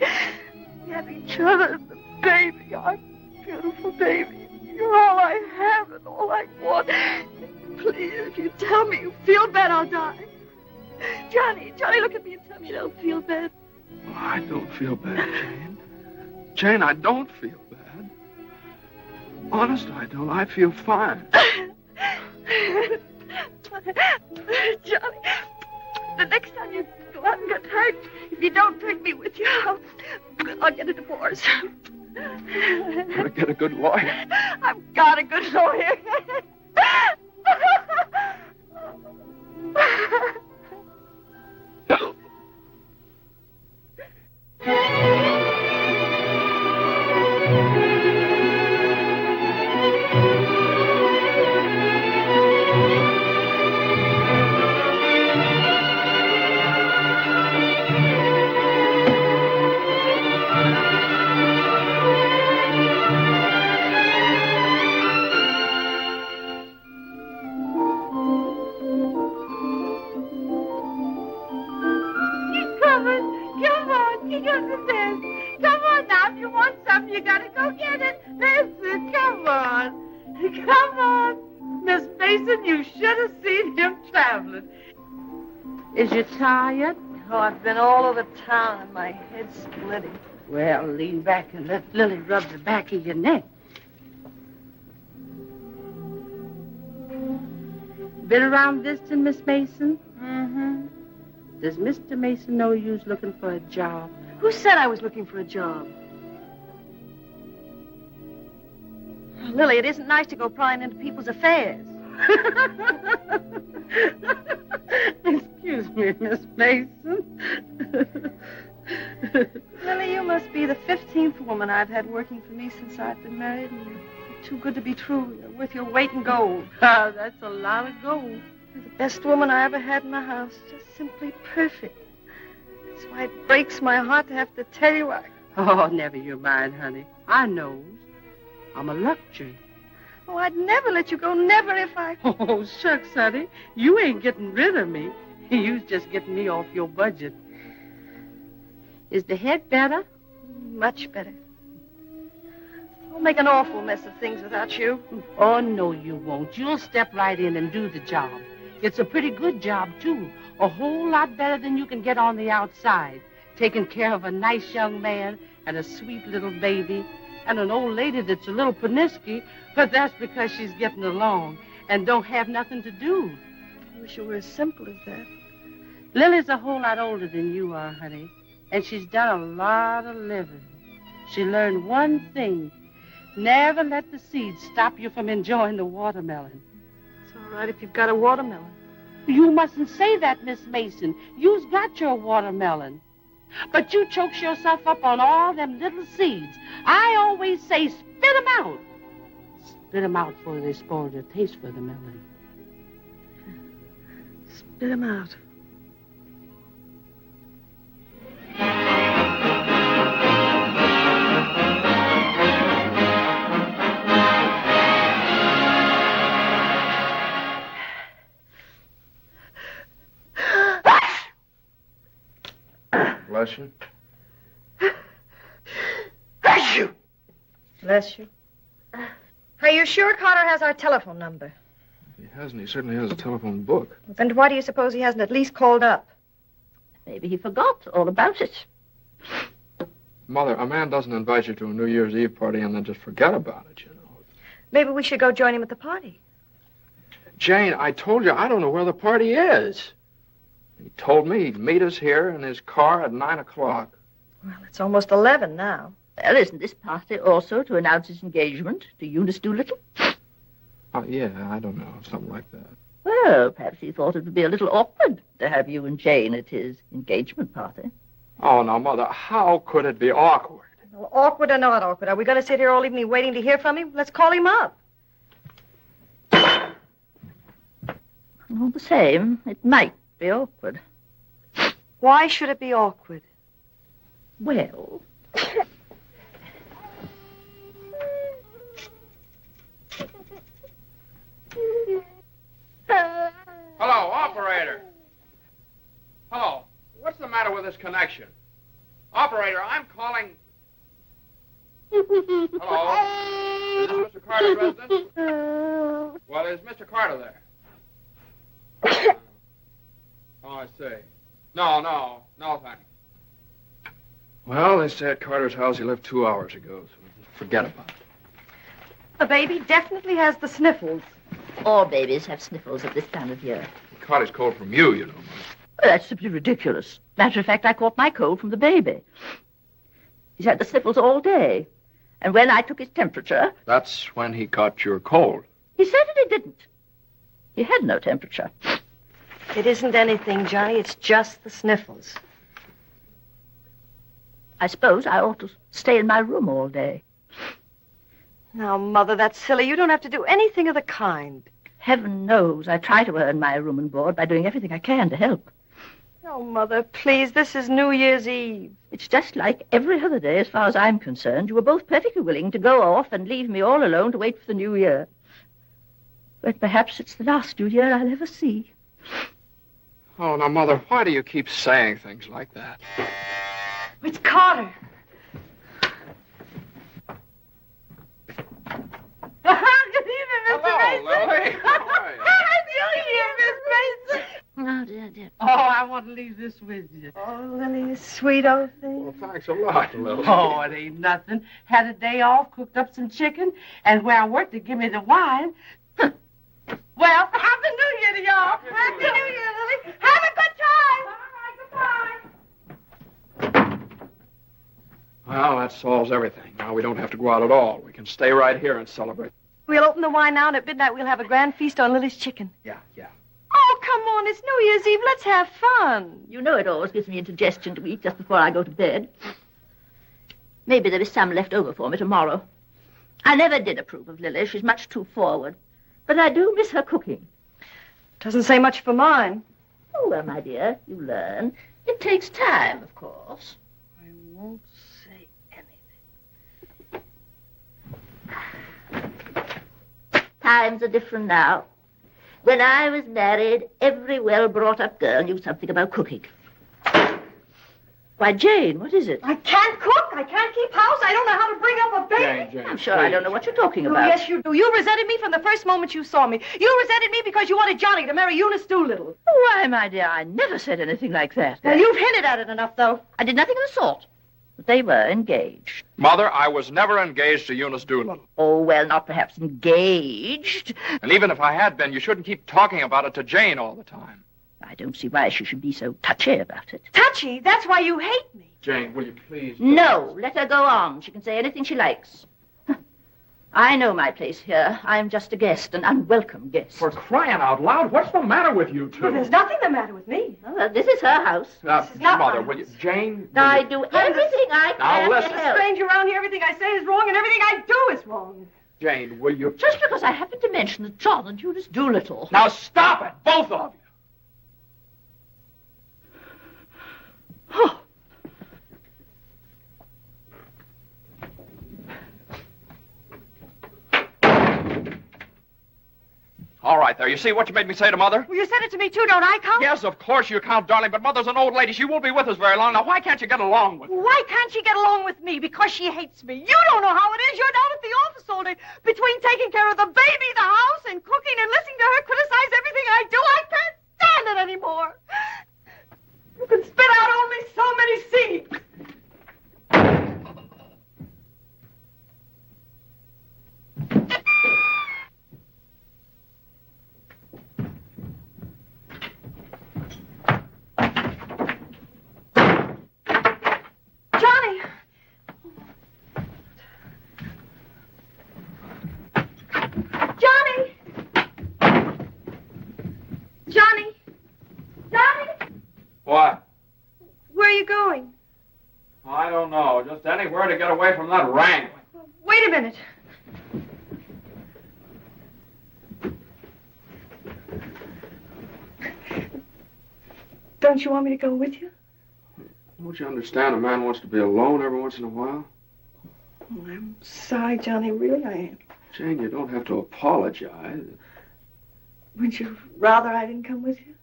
We have each other and the baby, our beautiful baby. You're all I have and all I want. Please, if you tell me you feel bad, I'll die. Johnny, look at me and tell me you don't feel bad. Oh, I don't feel bad, Jane. Jane, I don't feel bad. Honest, I don't. I feel fine. Johnny, the next time you go out and get hurt, if you don't take me with you, I'll get a divorce. Gotta get a good lawyer. I've got a good lawyer. Is you tired? Oh, I've been all over town and my head's splitting. Well, lean back and let Lily rub the back of your neck. Been around visiting, Miss Mason? Mm-hmm. Does Mr. Mason know you was looking for a job? Who said I was looking for a job? Lily, it isn't nice to go prying into people's affairs. Excuse me, Miss Mason. Lily, you must be the 15th woman I've had working for me since I've been married, and you're too good to be true. You're worth your weight in gold. Oh, that's a lot of gold. You're the best woman I ever had in my house. Just simply perfect. That's why it breaks my heart to have to tell you Oh, never you mind, honey. I knows. I'm a luxury. Oh, I'd never let you go, never if I... Oh, shucks, honey. You ain't getting rid of me. You's just getting me off your budget. Is the head better? Much better. I'll make an awful mess of things without you. Oh, no, you won't. You'll step right in and do the job. It's a pretty good job, too. A whole lot better than you can get on the outside. Taking care of a nice young man and a sweet little baby and an old lady that's a little panicky, but that's because she's getting along and don't have nothing to do. I wish it were as simple as that. Lily's a whole lot older than you are, honey, and she's done a lot of living. She learned one thing. Never let the seeds stop you from enjoying the watermelon. It's all right if you've got a watermelon. You mustn't say that, Miss Mason. You's got your watermelon. But you chokes yourself up on all them little seeds. I always say, spit 'em out. Spit 'em out before they spoil your taste for the melon. Spit 'em out. Bless you. Bless you. Bless you. Are you sure Carter has our telephone number? He hasn't. He certainly has a telephone book. Then why do you suppose he hasn't at least called up? Maybe he forgot all about it. Mother, a man doesn't invite you to a New Year's Eve party and then just forget about it, you know. Maybe we should go join him at the party. Jane, I told you I don't know where the party is. He told me he'd meet us here in his car at 9 o'clock. Well, it's almost 11 now. Well, isn't this party also to announce his engagement to Eunice Doolittle? Oh, yeah, I don't know, something like that. Well, perhaps he thought it would be a little awkward to have you and Jane at his engagement party. Oh, now, Mother, how could it be awkward? Well, awkward or not awkward, are we going to sit here all evening waiting to hear from him? Let's call him up. All the same, it might be awkward. Why should it be awkward? Well... Hello, operator. Hello. What's the matter with this connection? Operator, I'm calling... Hello? Is this Mr. Carter's residence? Well, is Mr. Carter there? Oh, I see. No, thanks. Well, they say at Carter's house he left 2 hours ago, so forget about it. The baby definitely has the sniffles. All babies have sniffles at this time of year. He caught his cold from you, you know. Well, that's simply ridiculous. Matter of fact, I caught my cold from the baby. He's had the sniffles all day. And when I took his temperature... That's when he caught your cold. He certainly didn't. He had no temperature. It isn't anything, Johnny. It's just the sniffles. I suppose I ought to stay in my room all day. Now, Mother, that's silly. You don't have to do anything of the kind. Heaven knows I try to earn my room and board by doing everything I can to help. Oh, Mother, please, this is New Year's Eve. It's just like every other day as far as I'm concerned. You were both perfectly willing to go off and leave me all alone to wait for the New Year. But perhaps it's the last New Year I'll ever see. Oh, now, Mother, why do you keep saying things like that? It's Carter. Good evening, Mr. Mason. Lily. Happy New Year, Miss Mason. Oh, dear. Oh, I want to leave this with you. Oh, Lily, you sweet old thing. Well, thanks a lot, Lily. Oh, it ain't nothing. Had a day off, cooked up some chicken, and where I worked, they give me the wine. Well, Happy New Year to y'all. Happy New Year, Lily. Have a good time. All right, goodbye. Well, that solves everything. Now we don't have to go out at all. We can stay right here and celebrate. We'll open the wine now, and at midnight we'll have a grand feast on Lily's chicken. Yeah. Oh, come on. It's New Year's Eve. Let's have fun. You know it always gives me indigestion to eat just before I go to bed. Maybe there is some left over for me tomorrow. I never did approve of Lily. She's much too forward. But I do miss her cooking. Doesn't say much for mine. Oh, well, my dear, you learn. It takes time, of course. I won't say anything. Times are different now. When I was married, every well-brought-up girl knew something about cooking. Why, Jane, what is it? I can't cook. I can't keep house. I don't know how to bring up a baby. Jane, I'm sure I don't know what you're talking Oh, about. yes, you do. You resented me from the first moment you saw me. You resented me because you wanted Johnny to marry Eunice Doolittle. Why, my dear, I never said anything like that. Well, you've hinted at it enough, though. I did nothing of the sort. But they were engaged. Mother, I was never engaged to Eunice Doolittle. Oh, well, not perhaps engaged. And even if I had been, you shouldn't keep talking about it to Jane all the time. I don't see why she should be so touchy about it. Touchy? That's why you hate me. Jane, will you please... No, let her go on. She can say anything she likes. I know my place here. I'm just a guest, an unwelcome guest. For crying out loud, what's the matter with you two? Well, there's nothing the matter with me. Well, this is her house. This is not Mother, my will you... house. Jane... I do everything I can Now, listen. to help. Strange around here, everything I say is wrong, and everything I do is wrong. Jane, will you... Just because I happened to mention that John and Eunice Doolittle. Now stop it, both of you. Oh. All right, there. You see what you made me say to Mother? Well, you said it to me, too. Don't I count? Yes, of course you count, darling, but Mother's an old lady. She won't be with us very long. Now, why can't you get along with her? Why can't she get along with me? Because she hates me. You don't know how it is. You're down at the office all day. Between taking care of the baby, the house, and cooking and listening to her criticize everything I do, I can't stand it anymore. You can spit out only so many seeds. prefer to get away from that wrangling. Wait a minute. Don't you want me to go with you? Don't you understand? A man wants to be alone every once in a while. Oh, I'm sorry, Johnny. Really, I am. Jane, you don't have to apologize. Would you rather I didn't come with you?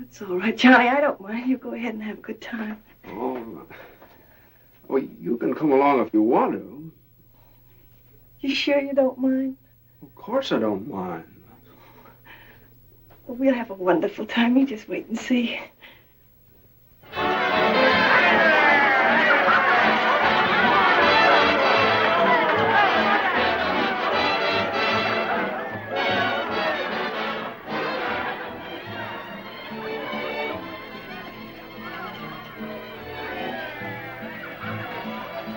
It's all right, Johnny. I don't mind. You go ahead and have a good time. Oh, well, you can come along if you want to. You sure you don't mind? Of course I don't mind. Well, we'll have a wonderful time. You just wait and see.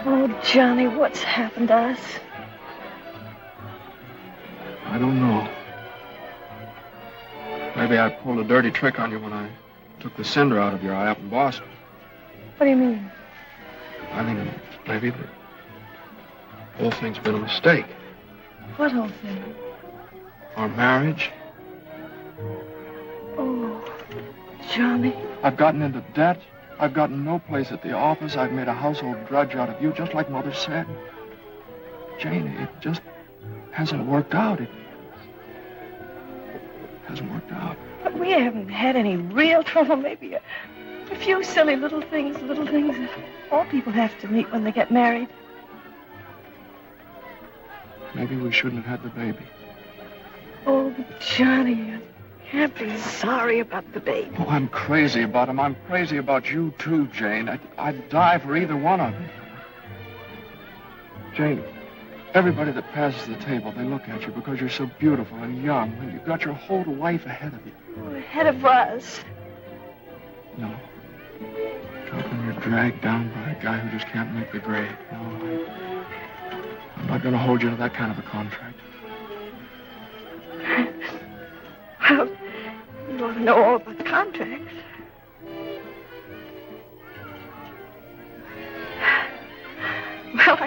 Oh, Johnny, what's happened to us? I don't know. Maybe I pulled a dirty trick on you when I took the cinder out of your eye up in Boston. What do you mean? I mean, maybe the whole thing's been a mistake. What whole thing? Our marriage. Oh, Johnny. I've gotten into debt. I've gotten no place at the office. I've made a household drudge out of you, just like Mother said. Jane, it just hasn't worked out. It hasn't worked out. But we haven't had any real trouble. Maybe a few silly little things that all people have to meet when they get married. Maybe we shouldn't have had the baby. Oh, Johnny, you can't be sorry about the baby. Oh, I'm crazy about him. I'm crazy about you, too, Jane. I'd die for either one of them. Jane, everybody that passes the table, they look at you because you're so beautiful and young, and you've got your whole life ahead of you. Oh, ahead of us. No. Not when you're dragged down by a guy who just can't make the grade. No, I'm not going to hold you to that kind of a contract. Well, you ought to know all about contracts. Well,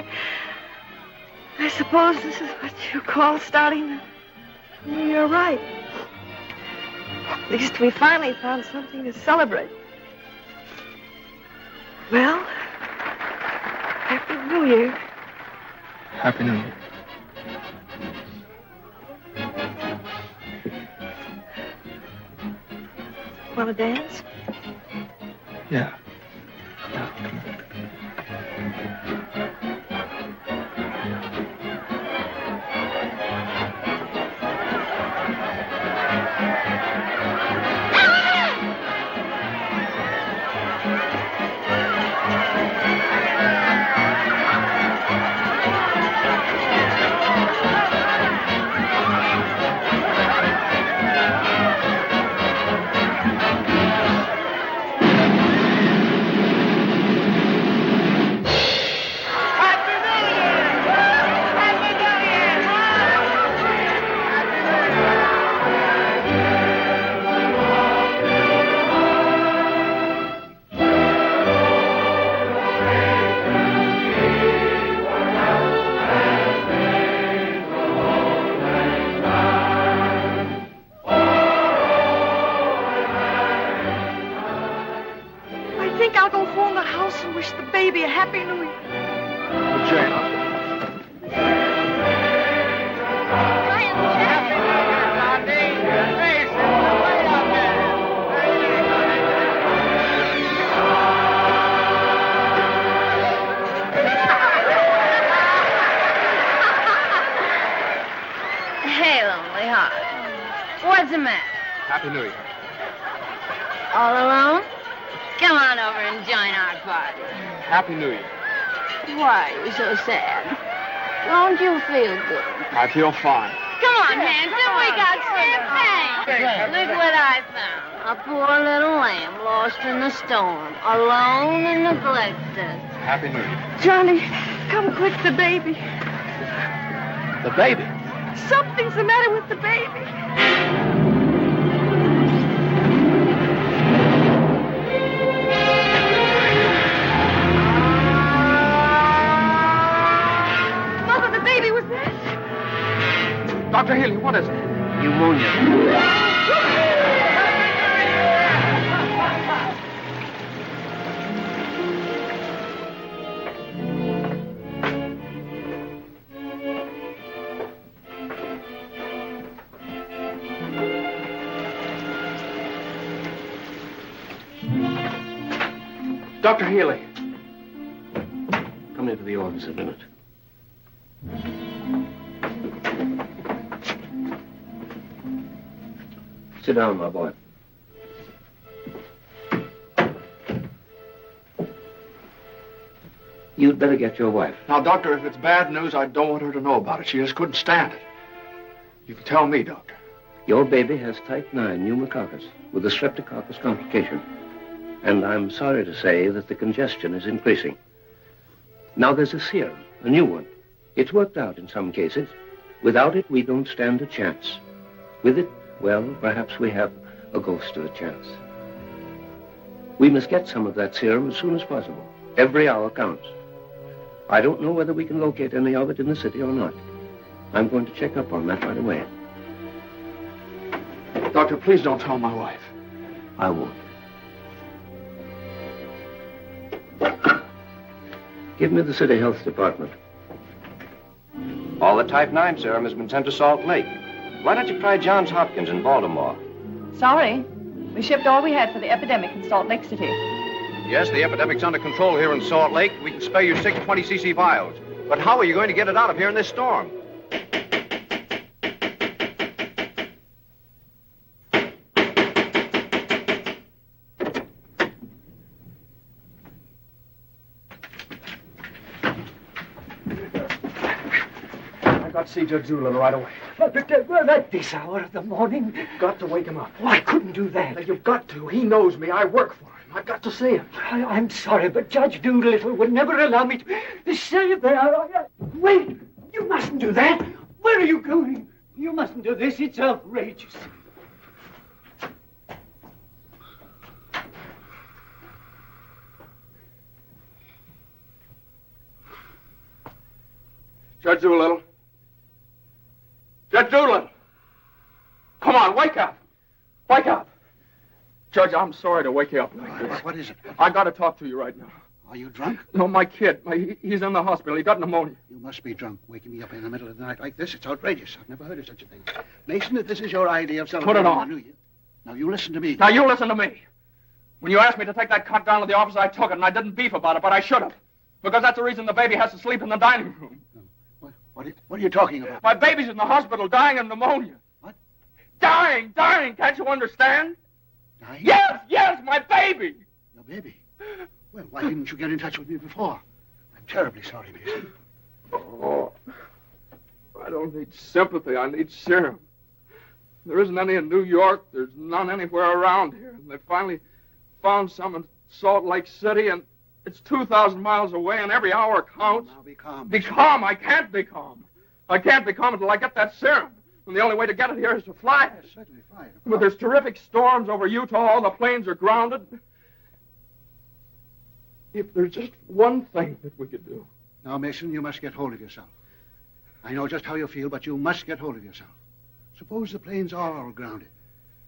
I suppose this is what you call starting the new year right. At least we finally found something to celebrate. Well, Happy New Year. Happy New Year. Want to dance? Yeah. Yeah, come on. What's the matter? Happy New Year. All alone? Come on over and join our party. Happy New Year. Why are you so sad? Don't you feel good? I feel fine. Come on, Hanson, we got champagne. Look what I found. A poor little lamb lost in the storm, alone and neglected. Happy New Year. Johnny, come quick, the baby. The baby? Something's the matter with the baby. Dr. Healy. Come into the office a minute. Sit down, my boy. You'd better get your wife. Now, Doctor, if it's bad news, I don't want her to know about it. She just couldn't stand it. You can tell me, Doctor. Your baby has type 9 pneumococcus with a streptococcus complication. And I'm sorry to say that the congestion is increasing. Now there's a serum, a new one. It's worked out in some cases. Without it, we don't stand a chance. With it, well, perhaps we have a ghost of a chance. We must get some of that serum as soon as possible. Every hour counts. I don't know whether we can locate any of it in the city or not. I'm going to check up on that right away. Doctor, please don't tell my wife. I won't. Give me the city health department. All the type 9 serum has been sent to Salt Lake. Why don't you try Johns Hopkins in Baltimore? Sorry. We shipped all we had for the epidemic in Salt Lake City. Yes, the epidemic's under control here in Salt Lake. We can spare you 6 20cc vials. But how are you going to get it out of here in this storm? I got to see Judge Doolittle right away. But at this hour of the morning? You've got to wake him up. Oh, I couldn't do that. Now, you've got to. He knows me. I work for him. I've got to see him. I'm sorry, but Judge Doolittle would never allow me to say that. Wait! You mustn't do that. Where are you going? You mustn't do this. It's outrageous. Judge Doolittle. Judge Doolittle. Come on, wake up. Wake up. Judge, I'm sorry to wake you up like this. What is it? I got to talk to you right now. Are you drunk? No, my kid. He's in the hospital. He got pneumonia. You must be drunk, waking me up in the middle of the night like this. It's outrageous. I've never heard of such a thing. Mason, if this is your idea of celebrating Put it on. the New Year. Now, you listen to me. Now, you listen to me. When you asked me to take that cut down to the office, I took it, and I didn't beef about it, but I should have. Because that's the reason the baby has to sleep in the dining room. What are you talking about? My baby's in the hospital dying of pneumonia. What? Dying. Can't you understand? Dying? Yes, my baby. Your baby? Well, why didn't you get in touch with me before? I'm terribly sorry, Mason. Oh, I don't need sympathy. I need serum. There isn't any in New York. There's none anywhere around here. And they finally found some in Salt Lake City, and it's 2,000 miles away, and every hour counts. Now, be calm. Be calm. I can't be calm. I can't be calm until I get that serum. And the only way to get it here is to fly it. Certainly fly it. But there's terrific storms over Utah. All the planes are grounded. If there's just one thing that we could do. Now, Mason, you must get hold of yourself. I know just how you feel, but you must get hold of yourself. Suppose the planes are all grounded.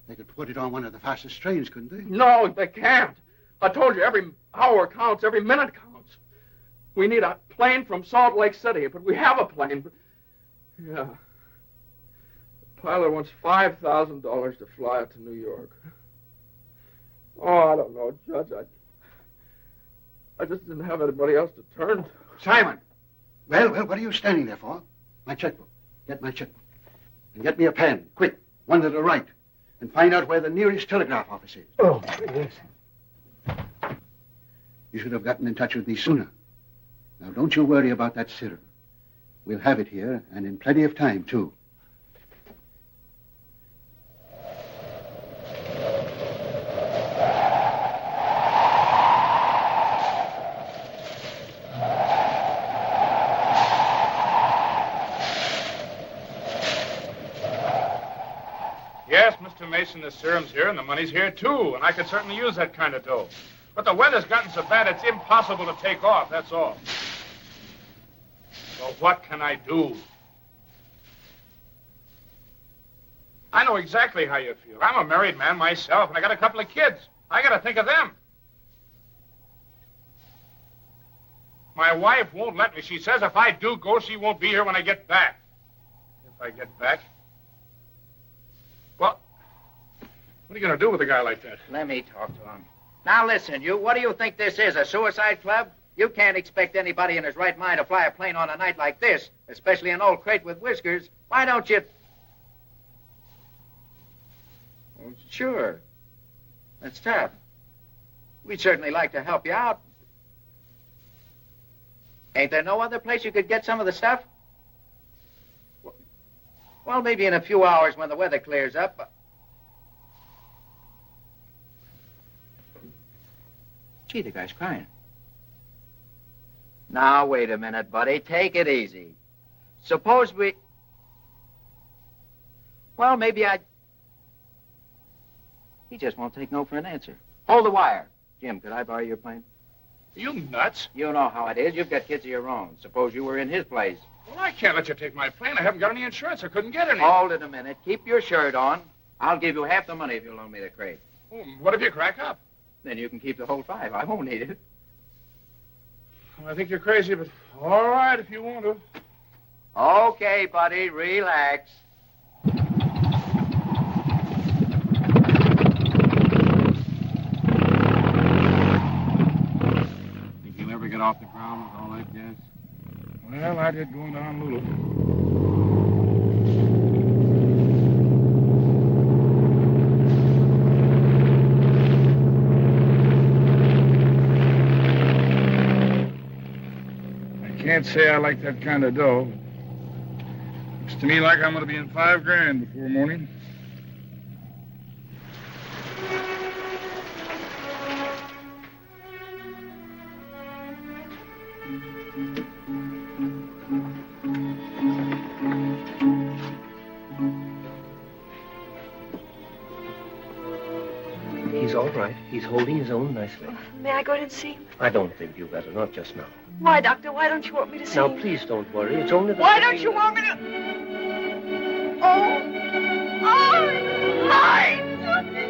They could put it on one of the fastest trains, couldn't they? No, they can't. I told you, every hour counts, every minute counts. We need a plane from Salt Lake City, but we have a plane. But... yeah. The pilot wants $5,000 to fly it to New York. Oh, I don't know, Judge. I just didn't have anybody else to turn to. Simon! Well, what are you standing there for? My checkbook. Get my checkbook. And get me a pen, quick, one that'll write. And find out where the nearest telegraph office is. Oh, yes. You should have gotten in touch with me sooner. Now, don't you worry about that serum. We'll have it here, and in plenty of time, too. Yes, Mr. Mason, the serum's here, and the money's here, too, and I could certainly use that kind of dough. But the weather's gotten so bad, it's impossible to take off, that's all. So what can I do? I know exactly how you feel. I'm a married man myself, and I got a couple of kids. I got to think of them. My wife won't let me. She says if I do go, she won't be here when I get back. If I get back? Well, what are you going to do with a guy like that? Let me talk to him. Now listen, you, what do you think this is, a suicide club? You can't expect anybody in his right mind to fly a plane on a night like this, especially an old crate with whiskers. Why don't you... Well, sure. That's tough. We'd certainly like to help you out. Ain't there no other place you could get some of the stuff? Well, maybe in a few hours when the weather clears up. Gee, the guy's crying. Now, wait a minute, buddy. Take it easy. Suppose we... Well, maybe I... He just won't take no for an answer. Hold the wire. Jim, could I borrow your plane? Are you nuts? You know how it is. You've got kids of your own. Suppose you were in his place. Well, I can't let you take my plane. I haven't got any insurance. I couldn't get any. Hold it a minute. Keep your shirt on. I'll give you half the money if you'll loan me the crate. Oh, what if you crack up? Then you can keep the whole 5. I won't need it. I think you're crazy, but all right if you want to. Okay, buddy. Relax. Think you'll ever get off the ground with all that gas? Well, I did going to Honolulu. Can't say I like that kind of dough. Looks to me like I'm going to be in $5 grand before morning. He's all right. He's holding his own nicely. May I go in and see him? I don't think you better, not just now. Why, Doctor? Why don't you want me to see Now, him? please don't worry. It's only the... Why don't you want me to... Oh, you're lying to me.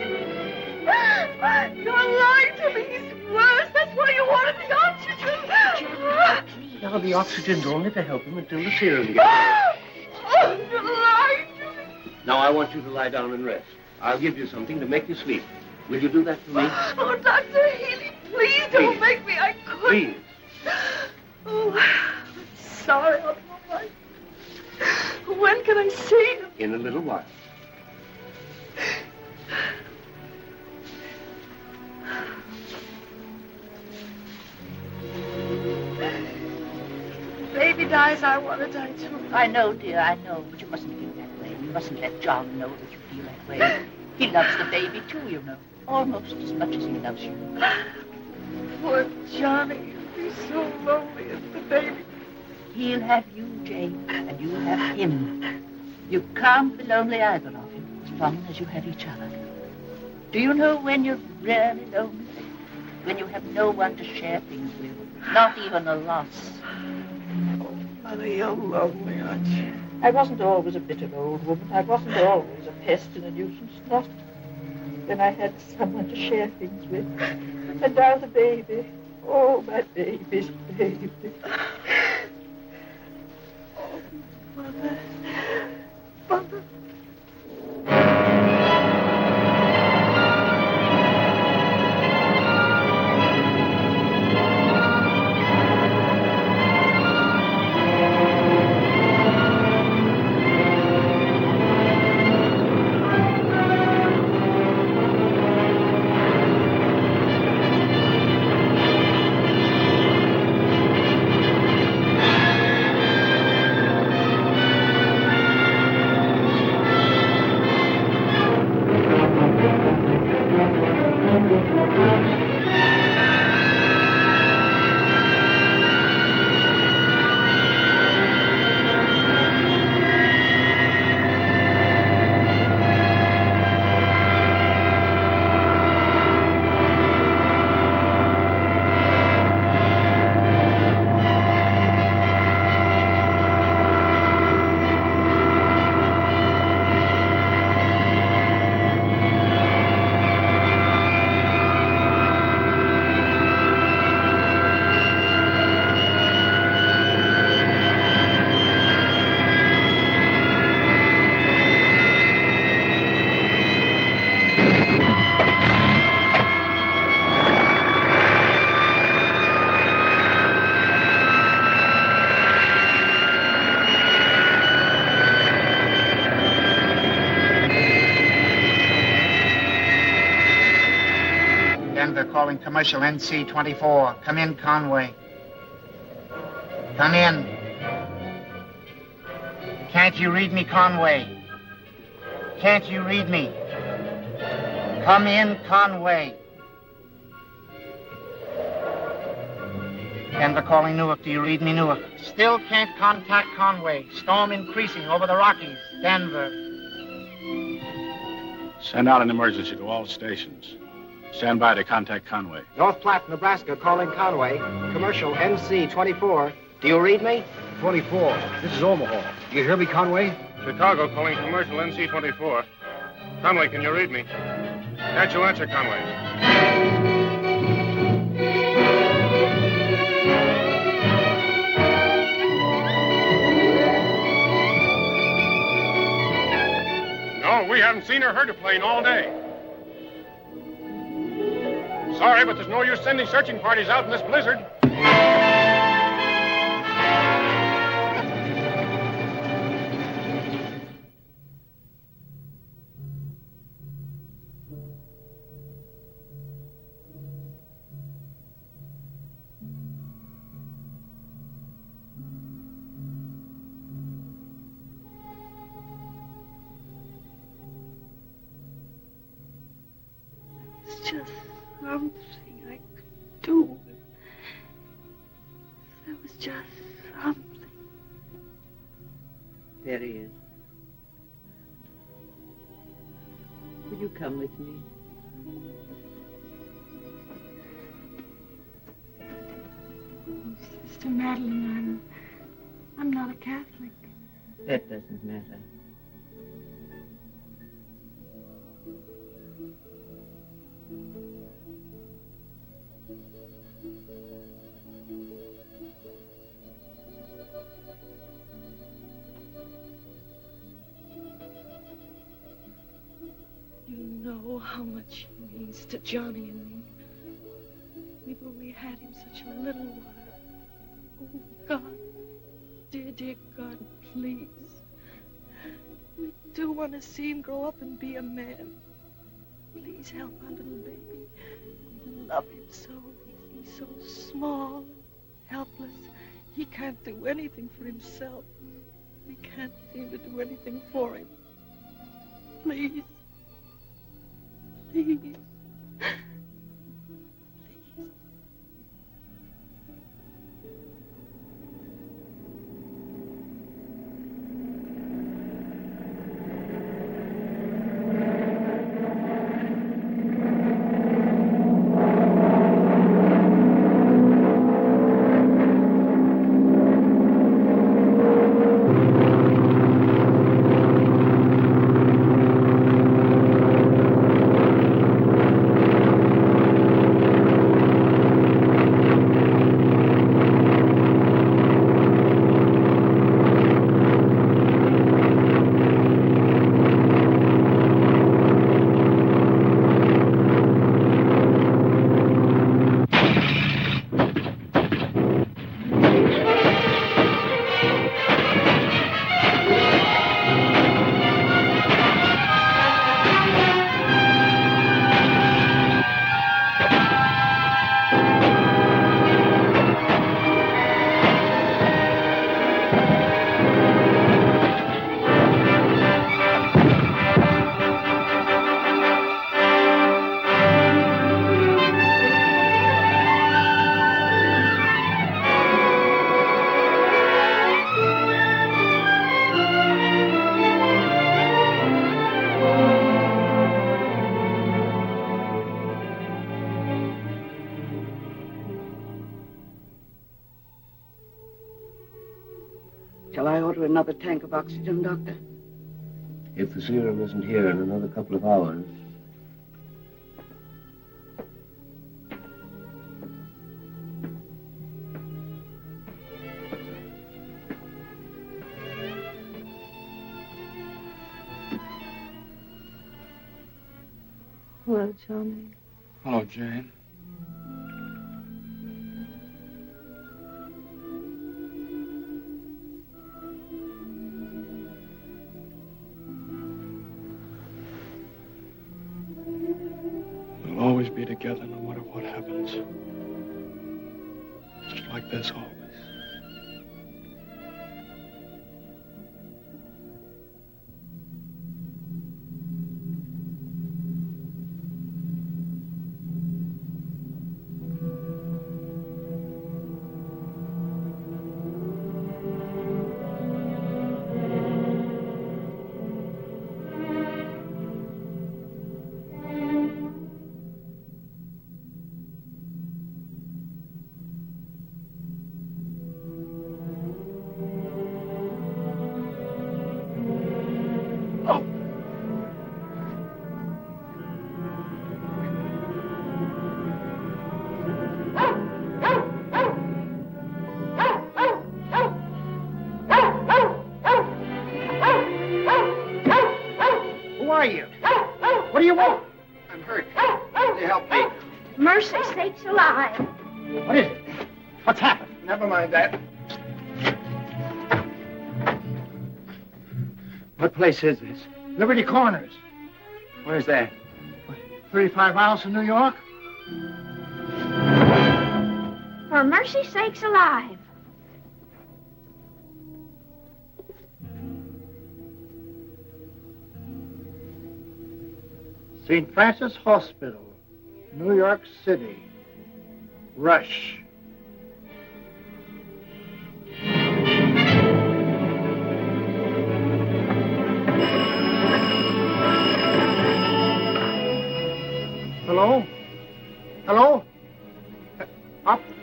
You're lying to me. He's worse. That's why you wanted the oxygen. Now, the oxygen's only to help him until the serum gets out. Oh, you're lying to me. Now, I want you to lie down and rest. I'll give you something to make you sleep. Will you do that for me? Oh, Dr. Healy, please don't make me. I couldn't. Please. Oh, I'm sorry. I'm all right. When can I see him? In a little while. Baby dies, I want to die too. I know, dear, I know, but you mustn't feel that way. You mustn't let John know that you feel that way. He loves the baby, too, you know. Almost as much as he loves you. Poor Johnny. He'll be so lonely as the baby. He'll have you, Jane, and you'll have him. You can't be lonely either of you, as long as you have each other. Do you know when you're really lonely? When you have no one to share things with, not even a loss. Oh, Mother, you're lonely, aren't you? I wasn't always a bitter old woman. I wasn't always a pest and a nuisance, not. Then I had someone to share things with. And now the baby. Oh, my baby's baby. Oh, Mother. Mother. Denver calling commercial NC-24. Come in, Conway. Come in. Can't you read me, Conway? Can't you read me? Come in, Conway. Denver calling Newark. Do you read me, Newark? Still can't contact Conway. Storm increasing over the Rockies. Denver. Send out an emergency to all stations. Stand by to contact Conway. North Platte, Nebraska, calling Conway. Commercial NC-24. Do you read me? 24. This is Omaha. Do you hear me, Conway? Chicago calling commercial NC-24. Conway, can you read me? Can't you answer, Conway? No, we haven't seen or heard a plane all day. Sorry, but there's no use sending searching parties out in this blizzard. It's just something I could do. There was just something. There he is. Will you come with me? Oh, Sister Madeline, I'm not a Catholic. That doesn't matter. You know how much he means to Johnny and me. We've only had him such a little while. Oh, God, dear, dear God, please. We do want to see him grow up and be a man. Please help our little baby. We love him so. He's so small, helpless. He can't do anything for himself. We can't seem to do anything for him. Please. Please. Shall I order another tank of oxygen, Doctor? If the serum isn't here in another couple of hours. Hello, Johnny. Hello, Jane. We'll always be together no matter what happens. Just like this always. What do you want? I'm hurt. Can you help me? Mercy sakes alive. What is it? What's happened? Never mind that. What place is this? Liberty Corners. Where's that? 35 miles from New York? For mercy sakes alive. St. Francis Hospital, New York City. Rush. Hello? Hello?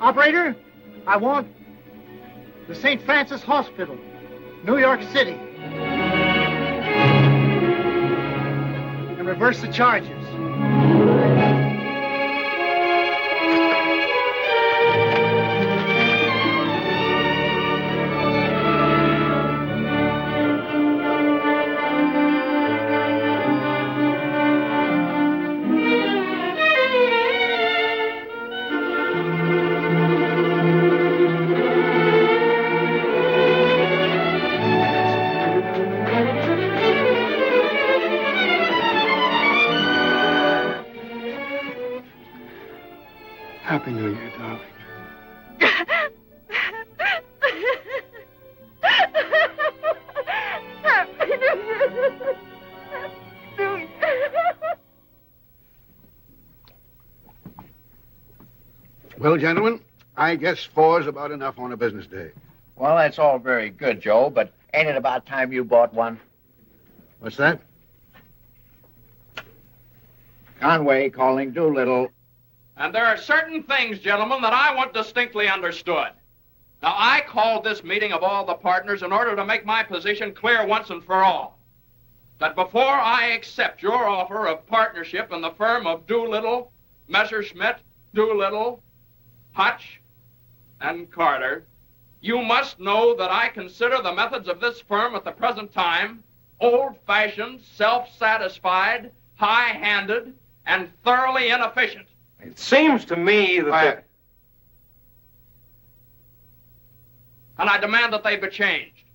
Operator? I want the St. Francis Hospital, New York City. And reverse the charges. Happy New Year, darling. Well, gentlemen, I guess 4's about enough on a business day. Well, that's all very good, Joe, but ain't it about time you bought one? What's that? Conway calling Doolittle. And there are certain things, gentlemen, that I want distinctly understood. Now, I called this meeting of all the partners in order to make my position clear once and for all. That before I accept your offer of partnership in the firm of Doolittle, Messerschmitt, Doolittle, Hutch, and Carter, you must know that I consider the methods of this firm at the present time old-fashioned, self-satisfied, high-handed, and thoroughly inefficient. It seems to me that... And I demand that they be changed,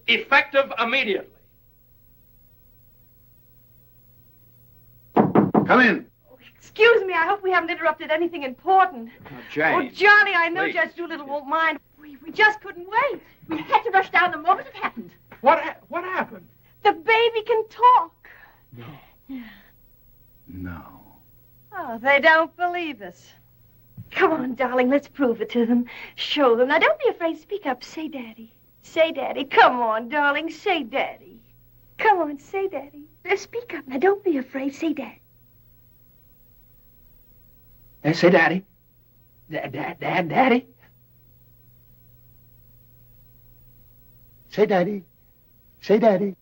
effective immediately. Come in. Excuse me, I hope we haven't interrupted anything important. Jane. Oh, Johnny, I know Please. Judge Doolittle won't mind. We just couldn't wait. We had to rush down the moment it happened. What happened? The baby can talk. No. Oh, they don't believe us. Come on, darling, let's prove it to them. Show them. Now, don't be afraid. Speak up. Say Daddy. Say Daddy. Come on, darling. Say Daddy. Come on, say Daddy. Now, speak up. Now, don't be afraid. Say Daddy. Say Daddy. Daddy. Say Daddy. Say Daddy.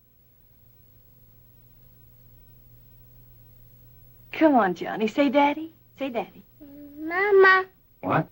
Come on, Johnny. Say Daddy. Say Daddy. Mama. What?